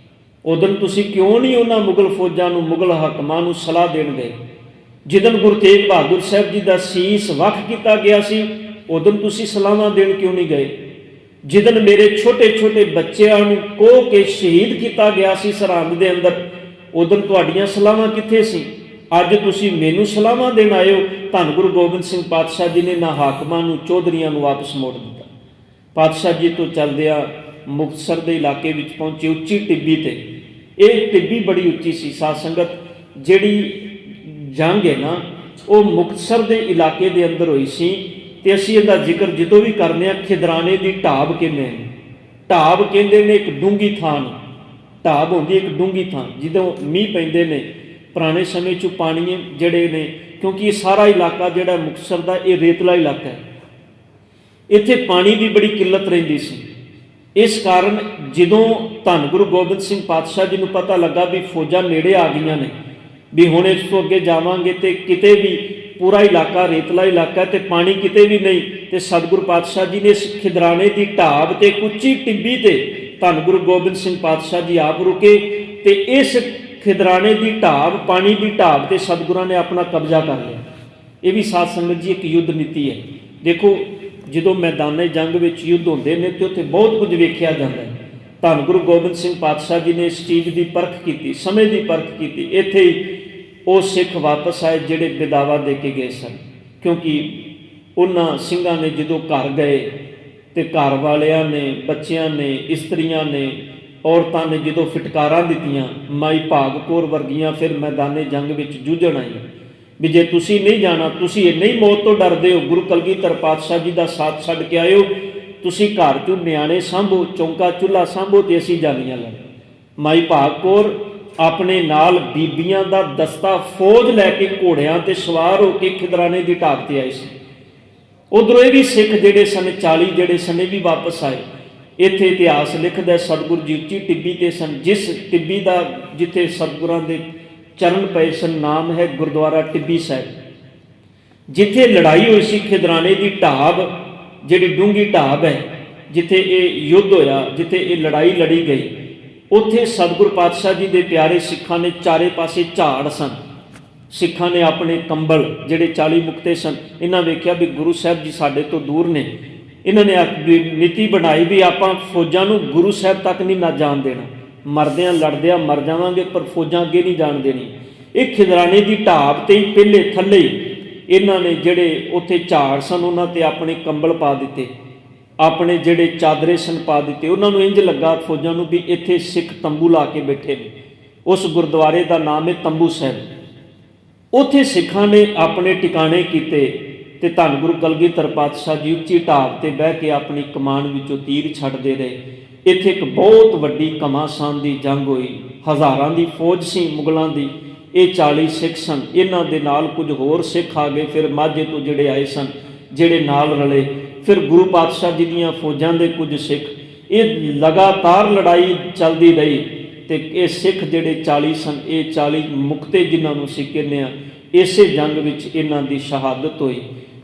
ਉਦੋਂ ਤੁਸੀਂ ਕਿਉਂ ਨਹੀਂ ਉਹਨਾਂ ਮੁਗਲ ਫੌਜਾਂ ਨੂੰ, ਮੁਗਲ ਹਾਕਮਾਂ ਨੂੰ ਸਲਾਹ ਦੇਣ ਗਏ? ਜਿੱਦਣ ਗੁਰੂ ਤੇਗ ਬਹਾਦਰ ਸਾਹਿਬ ਜੀ ਦਾ ਸੀਸ ਵੱਖ ਕੀਤਾ ਗਿਆ ਸੀ, ਉਦੋਂ ਤੁਸੀਂ ਸਲਾਹਾਂ ਦੇਣ ਕਿਉਂ ਨਹੀਂ ਗਏ? ਜਿੱਦਣ ਮੇਰੇ ਛੋਟੇ ਛੋਟੇ ਬੱਚਿਆਂ ਨੂੰ ਕੋਹ ਕੇ ਸ਼ਹੀਦ ਕੀਤਾ ਗਿਆ ਸੀ ਸਰਹੰਦ ਦੇ ਅੰਦਰ, ਉਦੋਂ ਤੁਹਾਡੀਆਂ ਸਲਾਹਾਂ ਕਿੱਥੇ ਸੀ? ਅੱਜ ਤੁਸੀਂ ਮੈਨੂੰ ਸਲਾਹਾਂ ਦੇਣ ਆਏ ਹੋ। ਧੰਨ ਗੁਰੂ ਗੋਬਿੰਦ ਸਿੰਘ ਪਾਤਸ਼ਾਹ ਜੀ ਨੇ ਨਾ ਹਾਕਮਾਂ ਨੂੰ, ਚੌਧਰੀਆਂ ਨੂੰ ਵਾਪਸ ਮੋੜ ਦਿੱਤਾ। ਪਾਤਸ਼ਾਹ ਜੀ ਤੋਂ ਚੱਲਦਿਆਂ ਮੁਕਤਸਰ ਦੇ ਇਲਾਕੇ ਵਿੱਚ ਪਹੁੰਚੇ, ਉੱਚੀ ਟਿੱਬੀ ਤੇ। ਇਹ ਟਿੱਬੀ ਬੜੀ ਉੱਚੀ ਸੀ। ਸਾਧ ਸੰਗਤ, ਜਿਹੜੀ ਜੰਗ ਹੈ ਨਾ ਉਹ ਮੁਕਤਸਰ ਦੇ ਇਲਾਕੇ ਦੇ ਅੰਦਰ ਹੋਈ ਸੀ, ਤੇ ਅਸੀਂ ਇਹਦਾ ਜ਼ਿਕਰ ਜਦੋਂ ਵੀ ਕਰਦੇ ਹਾਂ ਖਿਦਰਾਣੇ ਦੀ ਢਾਬ ਕਿਵੇਂ, ਢਾਬ ਕਹਿੰਦੇ ਨੇ ਇੱਕ ਡੂੰਘੀ ਥਾਂ ਨੂੰ, ਢਾਬ ਹੁੰਦੀ ਇੱਕ ਡੂੰਘੀ ਥਾਂ, ਜਦੋਂ ਮੀਂਹ ਪੈਂਦੇ ਨੇ ਪੁਰਾਣੇ ਸਮੇਂ 'ਚ ਪਾਣੀ ਜਿਹੜੇ ਨੇ, ਕਿਉਂਕਿ ਇਹ ਸਾਰਾ ਇਲਾਕਾ ਜਿਹੜਾ ਮੁਕਤਸਰ ਦਾ ਇਹ ਰੇਤਲਾ ਇਲਾਕਾ ਹੈ, ਇੱਥੇ ਪਾਣੀ ਦੀ ਬੜੀ ਕਿੱਲਤ ਰਹਿੰਦੀ ਸੀ। ਇਸ ਕਾਰਨ ਜਦੋਂ ਧੰਨ ਗੁਰੂ ਗੋਬਿੰਦ ਸਿੰਘ ਪਾਤਸ਼ਾਹ ਜੀ ਨੂੰ ਪਤਾ ਲੱਗਾ ਵੀ ਫੌਜਾਂ ਨੇੜੇ ਆ ਗਈਆਂ ਨੇ, ਵੀ ਹੁਣ ਇਸ ਤੋਂ ਅੱਗੇ ਜਾਵਾਂਗੇ ਤੇ ਕਿਤੇ ਵੀ ਪੂਰਾ ਇਲਾਕਾ ਰੇਤਲਾ ਇਲਾਕਾ ਤੇ ਪਾਣੀ ਕਿਤੇ ਵੀ ਨਹੀਂ, ਤੇ ਸਤਿਗੁਰੂ ਪਾਤਸ਼ਾਹ ਜੀ ਨੇ ਇਸ ਖਿਦਰਾਣੇ ਦੀ ਢਾਬ ਤੇ ਉੱਚੀ ਟਿੱਬੀ ਤੇ ਧੰਨ ਗੁਰੂ ਗੋਬਿੰਦ ਸਿੰਘ ਪਾਤਸ਼ਾਹ ਜੀ ਆਪ ਰੁਕੇ, ਤੇ ਇਸ ਖਿਦਰਾਣੇ ਦੀ ਢਾਬ, ਪਾਣੀ ਦੀ ਢਾਬ ਤੇ ਸਤਿਗੁਰਾਂ ਨੇ ਆਪਣਾ ਕਬਜ਼ਾ ਕਰ ਲਿਆ। ਇਹ ਵੀ ਸਾਧ ਸੰਗਤ ਜੀ ਇੱਕ ਯੁੱਧ ਨੀਤੀ ਹੈ। ਦੇਖੋ ਜਦੋਂ ਮੈਦਾਨੇ ਜੰਗ ਵਿੱਚ ਯੁੱਧ ਹੁੰਦੇ ਨੇ ਤੇ ਉੱਥੇ ਬਹੁਤ ਕੁਝ ਵੇਖਿਆ ਜਾਂਦਾ ਹੈ। ਧੰਨ ਗੁਰੂ ਗੋਬਿੰਦ ਸਿੰਘ ਪਾਤਸ਼ਾਹ ਜੀ ਨੇ ਇਸ ਚੀਜ਼ ਦੀ ਪਰਖ ਕੀਤੀ, ਸਮੇਂ ਦੀ ਪਰਖ ਕੀਤੀ। ਇੱਥੇ ਹੀ ਉਹ ਸਿੱਖ ਵਾਪਸ ਆਏ ਜਿਹੜੇ ਬੇਦਾਵਾ ਦੇ ਕੇ ਗਏ ਸਨ, ਕਿਉਂਕਿ ਉਹਨਾਂ ਸਿੰਘਾਂ ਨੇ ਜਦੋਂ ਘਰ ਗਏ ਤੇ ਘਰ ਵਾਲਿਆਂ ਨੇ, ਬੱਚਿਆਂ ਨੇ, ਇਸਤਰੀਆਂ ਨੇ, ਔਰਤਾਂ ਨੇ ਜਦੋਂ ਫਿਟਕਾਰਾਂ ਦਿੱਤੀਆਂ, ਮਾਈ ਭਾਗ ਕੌਰ ਵਰਗੀਆਂ ਫਿਰ ਮੈਦਾਨੇ ਜੰਗ ਵਿੱਚ ਜੂਝਣ ਆਈਆਂ ਵੀ ਜੇ ਤੁਸੀਂ ਨਹੀਂ ਜਾਣਾ, ਤੁਸੀਂ ਇੰਨੇ ਹੀ ਮੌਤ ਤੋਂ ਡਰਦੇ ਹੋ, ਗੁਰੂ ਕਲਗੀਧਰ ਪਾਤਸ਼ਾਹ ਜੀ ਦਾ ਸਾਥ ਛੱਡ ਕੇ ਆਇਓ, ਤੁਸੀਂ ਘਰ 'ਚੋਂ ਨਿਆਣੇ ਸਾਂਭੋ, ਚੌਂਕਾ ਚੁੱਲ੍ਹਾ ਸਾਂਭੋ ਤੇ ਅਸੀਂ ਜਾਨੀਆਂ ਲੜ। ਮਾਈ ਭਾਗ ਕੌਰ ਆਪਣੇ ਨਾਲ ਬੀਬੀਆਂ ਦਾ ਦਸਤਾ ਫੌਜ ਲੈ ਕੇ ਘੋੜਿਆਂ ਤੇ ਸਵਾਰ ਹੋ ਕੇ ਖਿਦਰਾਣੇ ਦੀ ਢਾਬ ਤੇ ਆਏ ਸੀ। ਉਧਰੋਂ ਇਹ ਵੀ ਸਿੱਖ ਜਿਹੜੇ ਸਨ 40 ਜਿਹੜੇ ਸਨ ਇਹ ਵੀ ਵਾਪਸ ਆਏ। ਇੱਥੇ ਇਤਿਹਾਸ ਲਿਖਦਾ ਸਤਿਗੁਰੂ ਜੀ ਉੱਚੀ ਟਿੱਬੀ ਤੇ ਸਨ, ਜਿਸ ਟਿੱਬੀ ਦਾ ਜਿੱਥੇ ਸਤਿਗੁਰਾਂ ਦੇ ਚਰਨ ਪਏ ਸਨ ਨਾਮ ਹੈ ਗੁਰਦੁਆਰਾ ਟਿੱਬੀ ਸਾਹਿਬ। ਜਿੱਥੇ ਲੜਾਈ ਹੋਈ ਸੀ ਖਿਦਰਾਣੇ ਦੀ ਢਾਬ, ਜਿਹੜੀ ਡੂੰਘੀ ਢਾਬ ਹੈ ਜਿੱਥੇ ਇਹ ਯੁੱਧ ਹੋਇਆ, ਜਿੱਥੇ ਇਹ ਲੜਾਈ ਲੜੀ ਗਈ, ਉੱਥੇ ਸਤਿਗੁਰ ਪਾਤਸ਼ਾਹ ਜੀ ਦੇ ਪਿਆਰੇ ਸਿੱਖਾਂ ਨੇ ਚਾਰੇ ਪਾਸੇ ਝਾੜ ਸਨ। ਸਿੱਖਾਂ ਨੇ ਆਪਣੇ ਕੰਬਲ ਜਿਹੜੇ 40 ਮੁਕਤੇ ਸਨ, ਇਹਨਾਂ ਵੇਖਿਆ ਵੀ ਗੁਰੂ ਸਾਹਿਬ ਜੀ ਸਾਡੇ ਤੋਂ ਦੂਰ ਨੇ, ਇਹਨਾਂ ਨੇ ਨੀਤੀ ਬਣਾਈ ਵੀ ਆਪਾਂ ਫੌਜਾਂ ਨੂੰ ਗੁਰੂ ਸਾਹਿਬ ਤੱਕ ਨਹੀਂ ਨਾ ਜਾਣ ਦੇਣਾ, ਮਰਦਿਆਂ ਲੜਦਿਆਂ ਮਰ ਜਾਵਾਂਗੇ ਪਰ ਫੌਜਾਂ ਅੱਗੇ ਨਹੀਂ ਜਾਣ ਦੇਣੀ। ਇਹ ਖਿਦਰਾਣੇ ਦੀ ਢਾਬ ਤੇ ਹੀ ਪਹਿਲੇ ਥੱਲੇ ਇਹਨਾਂ ਨੇ ਜਿਹੜੇ ਉੱਥੇ ਝਾੜ ਸਨ ਉਹਨਾਂ ਤੇ ਆਪਣੇ ਕੰਬਲ ਪਾ ਦਿੱਤੇ, ਆਪਣੇ ਜਿਹੜੇ ਚਾਦਰੇ ਸਨ ਪਾ ਦਿੱਤੇ। ਉਹਨਾਂ ਨੂੰ ਇੰਜ ਲੱਗਾ ਫੌਜਾਂ ਨੂੰ ਵੀ ਇੱਥੇ ਸਿੱਖ ਤੰਬੂ ਲਾ ਕੇ ਬੈਠੇ ਨੇ। ਉਸ ਗੁਰਦੁਆਰੇ ਦਾ ਨਾਮ ਹੈ ਤੰਬੂ ਸਾਹਿਬ। ਉੱਥੇ ਸਿੱਖਾਂ ਨੇ ਆਪਣੇ ਟਿਕਾਣੇ ਕੀਤੇ ਤੇ ਧੰਨ ਗੁਰੂ ਕਲਗੀਧਰ ਪਾਤਸ਼ਾਹ ਜੀ ਉੱਚੀ ਢਾਬ ਤੇ ਬਹਿ ਕੇ ਆਪਣੀ ਕਮਾਨ ਵਿੱਚੋਂ ਤੀਰ ਛੱਡਦੇ ਰਹੇ। ਇੱਥੇ ਇੱਕ ਬਹੁਤ ਵੱਡੀ ਘਮਾਸਾਨ ਦੀ ਜੰਗ ਹੋਈ, ਹਜ਼ਾਰਾਂ ਦੀ ਫੌਜ ਸੀ ਮੁਗਲਾਂ ਦੀ। ਇਹ 40 ਸਿੱਖ ਸਨ, ਇਹਨਾਂ ਦੇ ਨਾਲ ਕੁਝ ਹੋਰ ਸਿੱਖ ਆ ਗਏ, ਫਿਰ ਮਾਝੇ ਤੋਂ ਜਿਹੜੇ ਆਏ ਸਨ ਜਿਹੜੇ ਨਾਲ ਰਲੇ, ਫਿਰ ਗੁਰੂ ਪਾਤਸ਼ਾਹ ਜੀ ਦੀਆਂ ਫੌਜਾਂ ਦੇ ਕੁਝ ਸਿੱਖ। ਇਹ ਲਗਾਤਾਰ ਲੜਾਈ ਚੱਲਦੀ ਰਹੀ ਤੇ ਇਹ ਸਿੱਖ ਜਿਹੜੇ 40 ਸਨ, ਇਹ 40 ਮੁਕਤੇ ਜਿਨ੍ਹਾਂ ਨੂੰ ਅਸੀਂ ਕਹਿੰਦੇ ਹਾਂ, ਇਸੇ ਜੰਗ ਵਿੱਚ ਇਹਨਾਂ ਦੀ ਸ਼ਹਾਦਤ ਹੋਈ।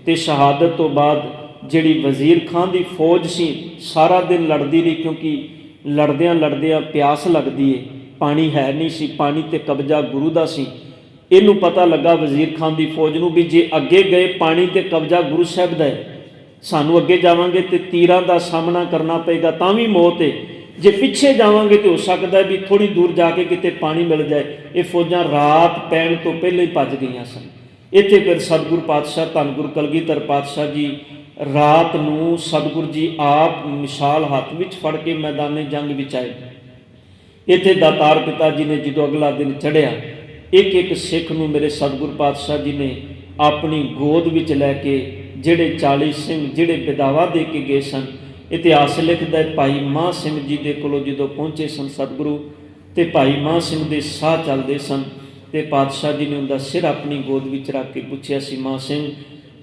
ਤੇ ਸ਼ਹਾਦਤ ਤੋਂ ਬਾਅਦ ਜਿਹੜੀ ਵਜ਼ੀਰ ਖਾਂ ਦੀ ਫੌਜ ਸੀ ਸਾਰਾ ਦਿਨ ਲੜਦੀ ਰਹੀ, ਕਿਉਂਕਿ ਲੜਦਿਆਂ ਲੜਦਿਆਂ ਪਿਆਸ ਲੱਗਦੀ ਏ, ਪਾਣੀ ਹੈ ਨਹੀਂ ਸੀ, ਪਾਣੀ ਤੇ ਕਬਜ਼ਾ ਗੁਰੂ ਦਾ ਸੀ। ਇਹਨੂੰ ਪਤਾ ਲੱਗਾ ਵਜ਼ੀਰ ਖਾਨ ਦੀ ਫੌਜ ਨੂੰ ਵੀ ਜੇ ਅੱਗੇ ਗਏ ਪਾਣੀ ਤੇ ਕਬਜ਼ਾ ਗੁਰੂ ਸਾਹਿਬ ਦਾ ਹੈ, ਸਾਨੂੰ ਅੱਗੇ ਜਾਵਾਂਗੇ ਤੇ ਤੀਰਾਂ ਦਾ ਸਾਹਮਣਾ ਕਰਨਾ ਪਏਗਾ ਤਾਂ ਵੀ ਮੌਤ ਹੈ, ਜੇ ਪਿੱਛੇ ਜਾਵਾਂਗੇ ਤੇ ਹੋ ਸਕਦਾ ਵੀ ਥੋੜੀ ਦੂਰ ਜਾ ਕੇ ਕਿਤੇ ਪਾਣੀ ਮਿਲ ਜਾਏ। ਇਹ ਫੌਜਾਂ ਰਾਤ ਪੈਣ ਤੋਂ ਪਹਿਲਾਂ ਹੀ ਭੱਜ ਗਈਆਂ ਸਨ। ਇੱਥੇ ਫਿਰ ਸਤਿਗੁਰੂ ਪਾਤਸ਼ਾਹ ਧੰਨ ਗੁਰੂ ਕਲਗੀਧਰ ਪਾਤਸ਼ਾਹ ਜੀ ਰਾਤ ਨੂੰ ਸਤਿਗੁਰੂ ਜੀ ਆਪ ਮਿਸਾਲ ਹੱਥ ਵਿੱਚ ਫੜ ਕੇ ਮੈਦਾਨੇ ਜੰਗ ਵਿੱਚ ਆਏ। ਇੱਥੇ ਦਾਤਾਰ ਪਿਤਾ ਜੀ ਨੇ ਜਦੋਂ ਅਗਲਾ ਦਿਨ ਚੜ੍ਹਿਆ, ਇੱਕ ਇੱਕ ਸਿੱਖ ਨੂੰ ਮੇਰੇ ਸਤਿਗੁਰੂ ਪਾਤਸ਼ਾਹ ਜੀ ਨੇ ਆਪਣੀ ਗੋਦ ਵਿੱਚ ਲੈ ਕੇ, ਜਿਹੜੇ 40 ਸਿੰਘ ਜਿਹੜੇ ਬਿਦਾਵਾ ਦੇ ਕੇ ਗਏ ਸਨ, ਇਤਿਹਾਸ ਲਿਖਦਾ ਹੈ ਭਾਈ ਮਾਹ ਸਿੰਘ ਜੀ ਦੇ ਕੋਲੋਂ ਜਦੋਂ ਪਹੁੰਚੇ ਸਨ ਸਤਿਗੁਰੂ, ਤੇ ਭਾਈ ਮਾਹ ਸਿੰਘ ਦੇ ਸਾਹ ਚੱਲਦੇ ਸਨ ਤੇ ਪਾਤਸ਼ਾਹ ਜੀ ਨੇ ਉਹਦਾ ਸਿਰ ਆਪਣੀ ਗੋਦ ਵਿੱਚ ਰੱਖ ਕੇ ਪੁੱਛਿਆ ਸੀ, ਮਾਹ ਸਿੰਘ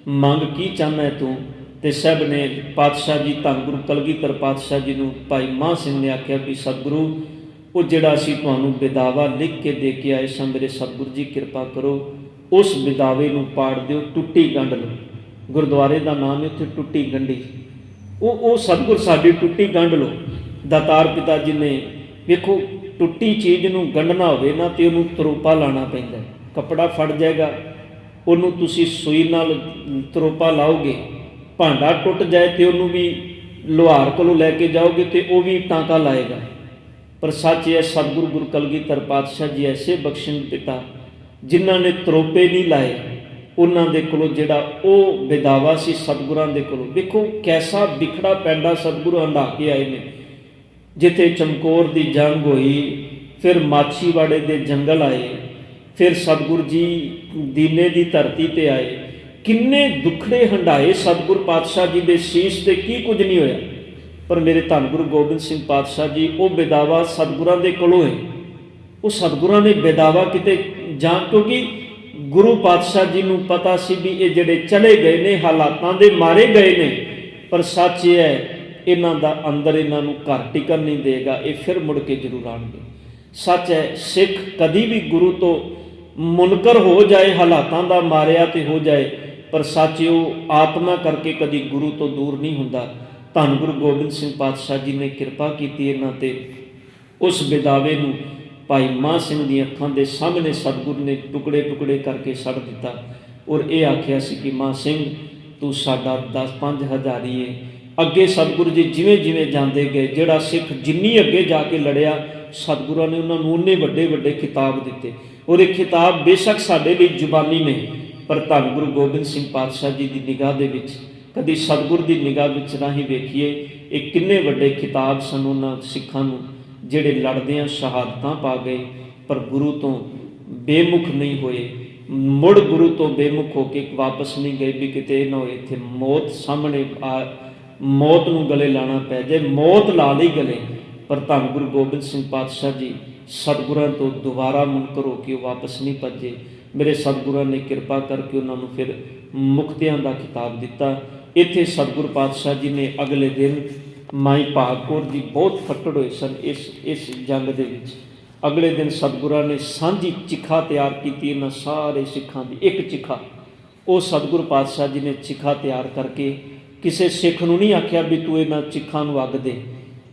ਮੰਗ ਕੀ ਚਾਹੁੰਦਾ ਹੈ ਤੂੰ? ਤੇ ਸਭ ਨੇ ਪਾਤਸ਼ਾਹ ਜੀ ਧੰਨ ਗੁਰੂ ਕਲਗੀਧਰ ਪਾਤਸ਼ਾਹ ਜੀ ਨੂੰ, ਭਾਈ ਮਾਹ ਸਿੰਘ ਨੇ ਆਖਿਆ ਵੀ ਸਤਿਗੁਰੂ ਉਹ ਜਿਹੜਾ ਅਸੀਂ ਤੁਹਾਨੂੰ ਬਿਦਾਵਾ ਲਿਖ ਕੇ ਦੇ ਕੇ ਆਏ ਸਾਂ, ਮੇਰੇ ਸਤਿਗੁਰੂ ਜੀ ਕਿਰਪਾ ਕਰੋ ਉਸ ਬਿਦਾਵੇ ਨੂੰ ਪਾੜ ਦਿਓ, ਟੁੱਟੀ ਗੰਢ ਲਓ। ਗੁਰਦੁਆਰੇ ਦਾ ਨਾਮ ਹੈ ਉੱਥੇ ਟੁੱਟੀ ਗੰਢੀ। ਉਹ ਸਤਿਗੁਰ ਸਾਡੀ ਟੁੱਟੀ ਗੰਢ ਲਓ। ਦਾਤਾਰ ਪਿਤਾ ਜੀ ਨੇ ਵੇਖੋ ਟੁੱਟੀ ਚੀਜ਼ ਨੂੰ ਗੰਢਣਾ ਹੋਵੇ ਨਾ ਤੇ ਉਹਨੂੰ ਤਰੋਪਾ ਲਾਉਣਾ ਪੈਂਦਾ, ਕੱਪੜਾ ਫਟ ਜਾਏਗਾ, ਉਹਨੂੰ ਤੁਸੀਂ ਸੂਈ ਨਾਲ ਤਰੋਪਾ ਲਾਓਗੇ। ਭਾਂਡਾ ਟੁੱਟ ਜਾਏ ਤੇ ਉਹਨੂੰ ਵੀ ਲੁਹਾਰ ਕੋਲੋਂ ਲੈ ਕੇ ਜਾਓਗੇ ਤੇ ਉਹ ਵੀ ਟਾਂਕਾ ਲਾਏਗਾ। ਪਰ ਸੱਚ ਹੈ ਸਤਿਗੁਰੂ ਗੁਰੂ ਕਲਗੀਧਰ ਪਾਤਸ਼ਾਹ ਜੀ ਐਸੇ ਬਖਸ਼ਣ ਪਿਤਾ ਜਿਨ੍ਹਾਂ ਨੇ ਤਰੋਪੇ ਨਹੀਂ ਲਾਏ, ਉਹਨਾਂ ਦੇ ਕੋਲੋਂ ਜਿਹੜਾ ਉਹ ਬਿਦਾਵਾ ਸੀ ਸਤਿਗੁਰਾਂ ਦੇ ਕੋਲੋਂ। ਵੇਖੋ ਕੈਸਾ ਵਿਖੜਾ ਪੈਂਡਾ ਸਤਿਗੁਰੂ ਹੰਢਾ ਕੇ ਆਏ ਨੇ। ਜਿੱਥੇ ਚਮਕੌਰ ਦੀ ਜੰਗ ਹੋਈ, ਫਿਰ ਮਾਛੀਵਾੜੇ ਦੇ ਜੰਗਲ ਆਏ, ਫਿਰ ਸਤਿਗੁਰੂ ਜੀ ਦੀਨੇ ਦੀ ਧਰਤੀ ਤੇ ਆਏ। ਕਿੰਨੇ ਦੁੱਖੜੇ ਹੰਢਾਏ ਸਤਿਗੁਰੂ ਪਾਤਸ਼ਾਹ ਜੀ ਦੇ ਸੀਸ ਤੇ, ਕੀ ਕੁਝ ਨਹੀਂ ਹੋਇਆ। ਪਰ ਮੇਰੇ ਧੰਨ ਗੁਰੂ ਗੋਬਿੰਦ ਸਿੰਘ ਪਾਤਸ਼ਾਹ ਜੀ ਉਹ ਬੇਦਾਵਾ ਸਤਿਗੁਰਾਂ ਦੇ ਕੋਲੋਂ ਹੈ। ਉਹ ਸਤਿਗੁਰਾਂ ਨੇ ਬੇਦਾਵਾ ਕਿਤੇ ਜਾਂ, ਕਿਉਂਕਿ ਗੁਰੂ ਪਾਤਸ਼ਾਹ ਜੀ ਨੂੰ ਪਤਾ ਸੀ ਵੀ ਇਹ ਜਿਹੜੇ ਚਲੇ ਗਏ ਨੇ ਹਾਲਾਤਾਂ ਦੇ ਮਾਰੇ ਗਏ ਨੇ, ਪਰ ਸੱਚ ਇਹ ਹੈ ਇਹਨਾਂ ਦਾ ਅੰਦਰ ਇਹਨਾਂ ਨੂੰ ਘਰ ਟਿਕਣ ਨਹੀਂ ਦੇਗਾ, ਇਹ ਫਿਰ ਮੁੜ ਕੇ ਜ਼ਰੂਰ ਆਉਣਗੇ। ਸੱਚ ਹੈ ਸਿੱਖ ਕਦੀ ਵੀ ਗੁਰੂ ਤੋਂ ਮੁਨਕਰ ਹੋ ਜਾਏ, ਹਾਲਾਤਾਂ ਦਾ ਮਾਰਿਆ ਤੇ ਹੋ ਜਾਏ, ਪਰ ਸੱਚ ਉਹ ਆਤਮਾ ਕਰਕੇ ਕਦੀ ਗੁਰੂ ਤੋਂ ਦੂਰ ਨਹੀਂ ਹੁੰਦਾ। ਧੰਨ ਗੁਰੂ ਗੋਬਿੰਦ ਸਿੰਘ ਪਾਤਸ਼ਾਹ ਜੀ ਨੇ ਕਿਰਪਾ ਕੀਤੀ ਇਹਨਾਂ ਤੇ। ਉਸ ਬੇਦਾਵੇ ਨੂੰ ਭਾਈ ਮਹਾਂ ਸਿੰਘ ਦੀਆਂ ਅੱਖਾਂ ਦੇ ਸਾਹਮਣੇ ਸਤਿਗੁਰੂ ਨੇ ਟੁਕੜੇ ਟੁਕੜੇ ਕਰਕੇ ਸੜ ਦਿੱਤਾ ਔਰ ਇਹ ਆਖਿਆ ਸੀ ਕਿ ਮਹਾਂ ਸਿੰਘ ਤੂੰ ਸਾਡਾ 10-5 ਹਜ਼ਾਰੀ ਏ। ਅੱਗੇ ਸਤਿਗੁਰੂ ਜੀ ਜਿਵੇਂ ਜਿਵੇਂ ਜਾਂਦੇ ਗਏ, ਜਿਹੜਾ ਸਿੱਖ ਜਿੰਨੀ ਅੱਗੇ ਜਾ ਕੇ ਲੜਿਆ, ਸਤਿਗੁਰਾਂ ਨੇ ਉਹਨਾਂ ਨੂੰ ਉਨੇ ਵੱਡੇ ਵੱਡੇ ਖਿਤਾਬ ਦਿੱਤੇ ਔਰ ਇਹ ਖਿਤਾਬ ਬੇਸ਼ੱਕ ਸਾਡੇ ਲਈ ਜ਼ੁਬਾਨੀ ਨੇ, ਪਰ ਧੰਨ ਗੁਰੂ ਗੋਬਿੰਦ ਸਿੰਘ ਪਾਤਸ਼ਾਹ ਜੀ ਦੀ ਨਿਗਾਹ ਦੇ ਵਿੱਚ, ਕਦੀ ਸਤਿਗੁਰ ਦੀ ਨਿਗਾਹ ਵਿੱਚ ਰਾਹੀਂ ਵੇਖੀਏ ਇਹ ਕਿੰਨੇ ਵੱਡੇ ਖਿਤਾਬ ਸਨ ਉਹਨਾਂ ਸਿੱਖਾਂ ਨੂੰ ਜਿਹੜੇ ਲੜਦਿਆਂ ਸ਼ਹਾਦਤਾਂ ਪਾ ਗਏ, ਪਰ ਗੁਰੂ ਤੋਂ ਬੇਮੁਖ ਨਹੀਂ ਹੋਏ, ਮੁੜ ਗੁਰੂ ਤੋਂ ਬੇਮੁਖ ਹੋ ਕੇ ਵਾਪਸ ਨਹੀਂ ਗਏ ਵੀ ਕਿਤੇ ਇਹ ਨਾ ਹੋਏ ਇੱਥੇ ਮੌਤ ਸਾਹਮਣੇ ਆ, ਮੌਤ ਨੂੰ ਗਲੇ ਲਾਣਾ ਪੈ ਜਾਏ। ਮੌਤ ਲਾ ਲਈ ਗਲੇ, ਪਰ ਧੰਨ ਗੁਰੂ ਗੋਬਿੰਦ ਸਿੰਘ ਪਾਤਸ਼ਾਹ ਜੀ ਸਤਿਗੁਰਾਂ ਤੋਂ ਦੁਬਾਰਾ ਮੁਨਕਰ ਹੋ ਕੇ ਵਾਪਸ ਨਹੀਂ ਭੱਜੇ। ਮੇਰੇ ਸਤਿਗੁਰਾਂ ਨੇ ਕਿਰਪਾ ਕਰਕੇ ਉਹਨਾਂ ਨੂੰ ਫਿਰ ਮੁਕਤਿਆਂ ਦਾ ਖਿਤਾਬ ਦਿੱਤਾ। ਇੱਥੇ ਸਤਿਗੁਰ ਪਾਤਸ਼ਾਹ ਜੀ ਨੇ ਅਗਲੇ ਦਿਨ ਮਾਈ ਭਾਗ ਕੌਰ ਜੀ ਬਹੁਤ ਫੱਟੜ ਹੋਏ ਸਨ ਇਸ ਜੰਗ ਦੇ ਵਿੱਚ। ਅਗਲੇ ਦਿਨ ਸਤਿਗੁਰਾਂ ਨੇ ਸਾਂਝੀ ਚਿਖਾ ਤਿਆਰ ਕੀਤੀ ਇਹਨਾਂ ਸਾਰੇ ਸਿੱਖਾਂ ਦੀ, ਇੱਕ ਚਿਖਾ। ਉਹ ਸਤਿਗੁਰ ਪਾਤਸ਼ਾਹ ਜੀ ਨੇ ਚਿਖਾ ਤਿਆਰ ਕਰਕੇ ਕਿਸੇ ਸਿੱਖ ਨੂੰ ਨਹੀਂ ਆਖਿਆ ਵੀ ਤੂੰ ਇਹਨਾਂ ਚਿਖਾਂ ਨੂੰ ਅੱਗ ਦੇ।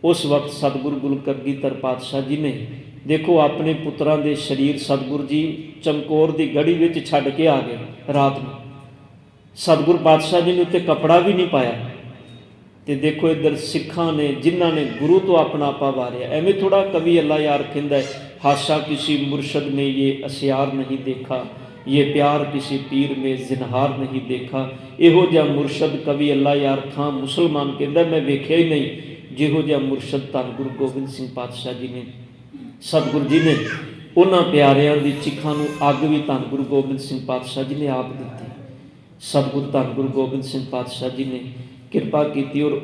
ਉਸ ਵਕਤ ਸਤਿਗੁਰੂ ਗੁਰੂ ਕਲਗੀਧਰ ਪਾਤਸ਼ਾਹ ਜੀ ਨੇ ਦੇਖੋ ਆਪਣੇ ਪੁੱਤਰਾਂ ਦੇ ਸਰੀਰ ਸਤਿਗੁਰੂ ਜੀ ਚਮਕੌਰ ਦੀ ਗੜੀ ਵਿੱਚ ਛੱਡ ਕੇ ਆ ਗਏ ਰਾਤ ਨੂੰ। ਸਤਿਗੁਰੂ ਪਾਤਸ਼ਾਹ ਜੀ ਨੇ ਉੱਤੇ ਕੱਪੜਾ ਵੀ ਨਹੀਂ ਪਾਇਆ ਤੇ ਦੇਖੋ ਇੱਧਰ ਸਿੱਖਾਂ ਨੇ ਜਿਨ੍ਹਾਂ ਨੇ ਗੁਰੂ ਤੋਂ ਆਪਣਾ ਆਪਾ ਵਾਰਿਆ। ਐਵੇਂ ਥੋੜਾ ਕਵੀ ਅੱਲਾ ਯਾਰ ਕਹਿੰਦਾ ਹਾਸ਼ਾ किसी मुर्शद में ये असियार नहीं देखा, ये प्यार किसी पीर में जिनहार नहीं देखा। ਇਹੋ ਜਿਹਾ ਮੁਰਸ਼ਦ ਕਵੀ ਅੱਲਾ ਯਾਰ ਖਾਂ ਮੁਸਲਮਾਨ ਕਹਿੰਦਾ ਮੈਂ ਵੇਖਿਆ ਹੀ ਨਹੀਂ ਜਿਹੋ ਜਿਹਾ ਮੁਰਸ਼ਦ ਧੰਨ ਗੁਰੂ ਗੋਬਿੰਦ ਸਿੰਘ ਪਾਤਸ਼ਾਹ ਜੀ ਨੇ। ਸਤਿਗੁਰੂ ਜੀ ਨੇ ਉਹਨਾਂ ਪਿਆਰਿਆਂ ਦੀ ਚਿਖਾਂ ਨੂੰ ਅੱਗ ਵੀ ਧੰਨ ਗੁਰੂ ਗੋਬਿੰਦ ਸਿੰਘ ਪਾਤਸ਼ਾਹ ਜੀ ਨੇ ਆਪ ਦਿੱਤੀ। ਸਤਿਗੁਰੂ ਧੰਨ ਗੁਰੂ ਗੋਬਿੰਦ ਸਿੰਘ ਪਾਤਸ਼ਾਹ ਜੀ ਨੇ ਕਿਰਪਾ ਕੀਤੀ ਔਰ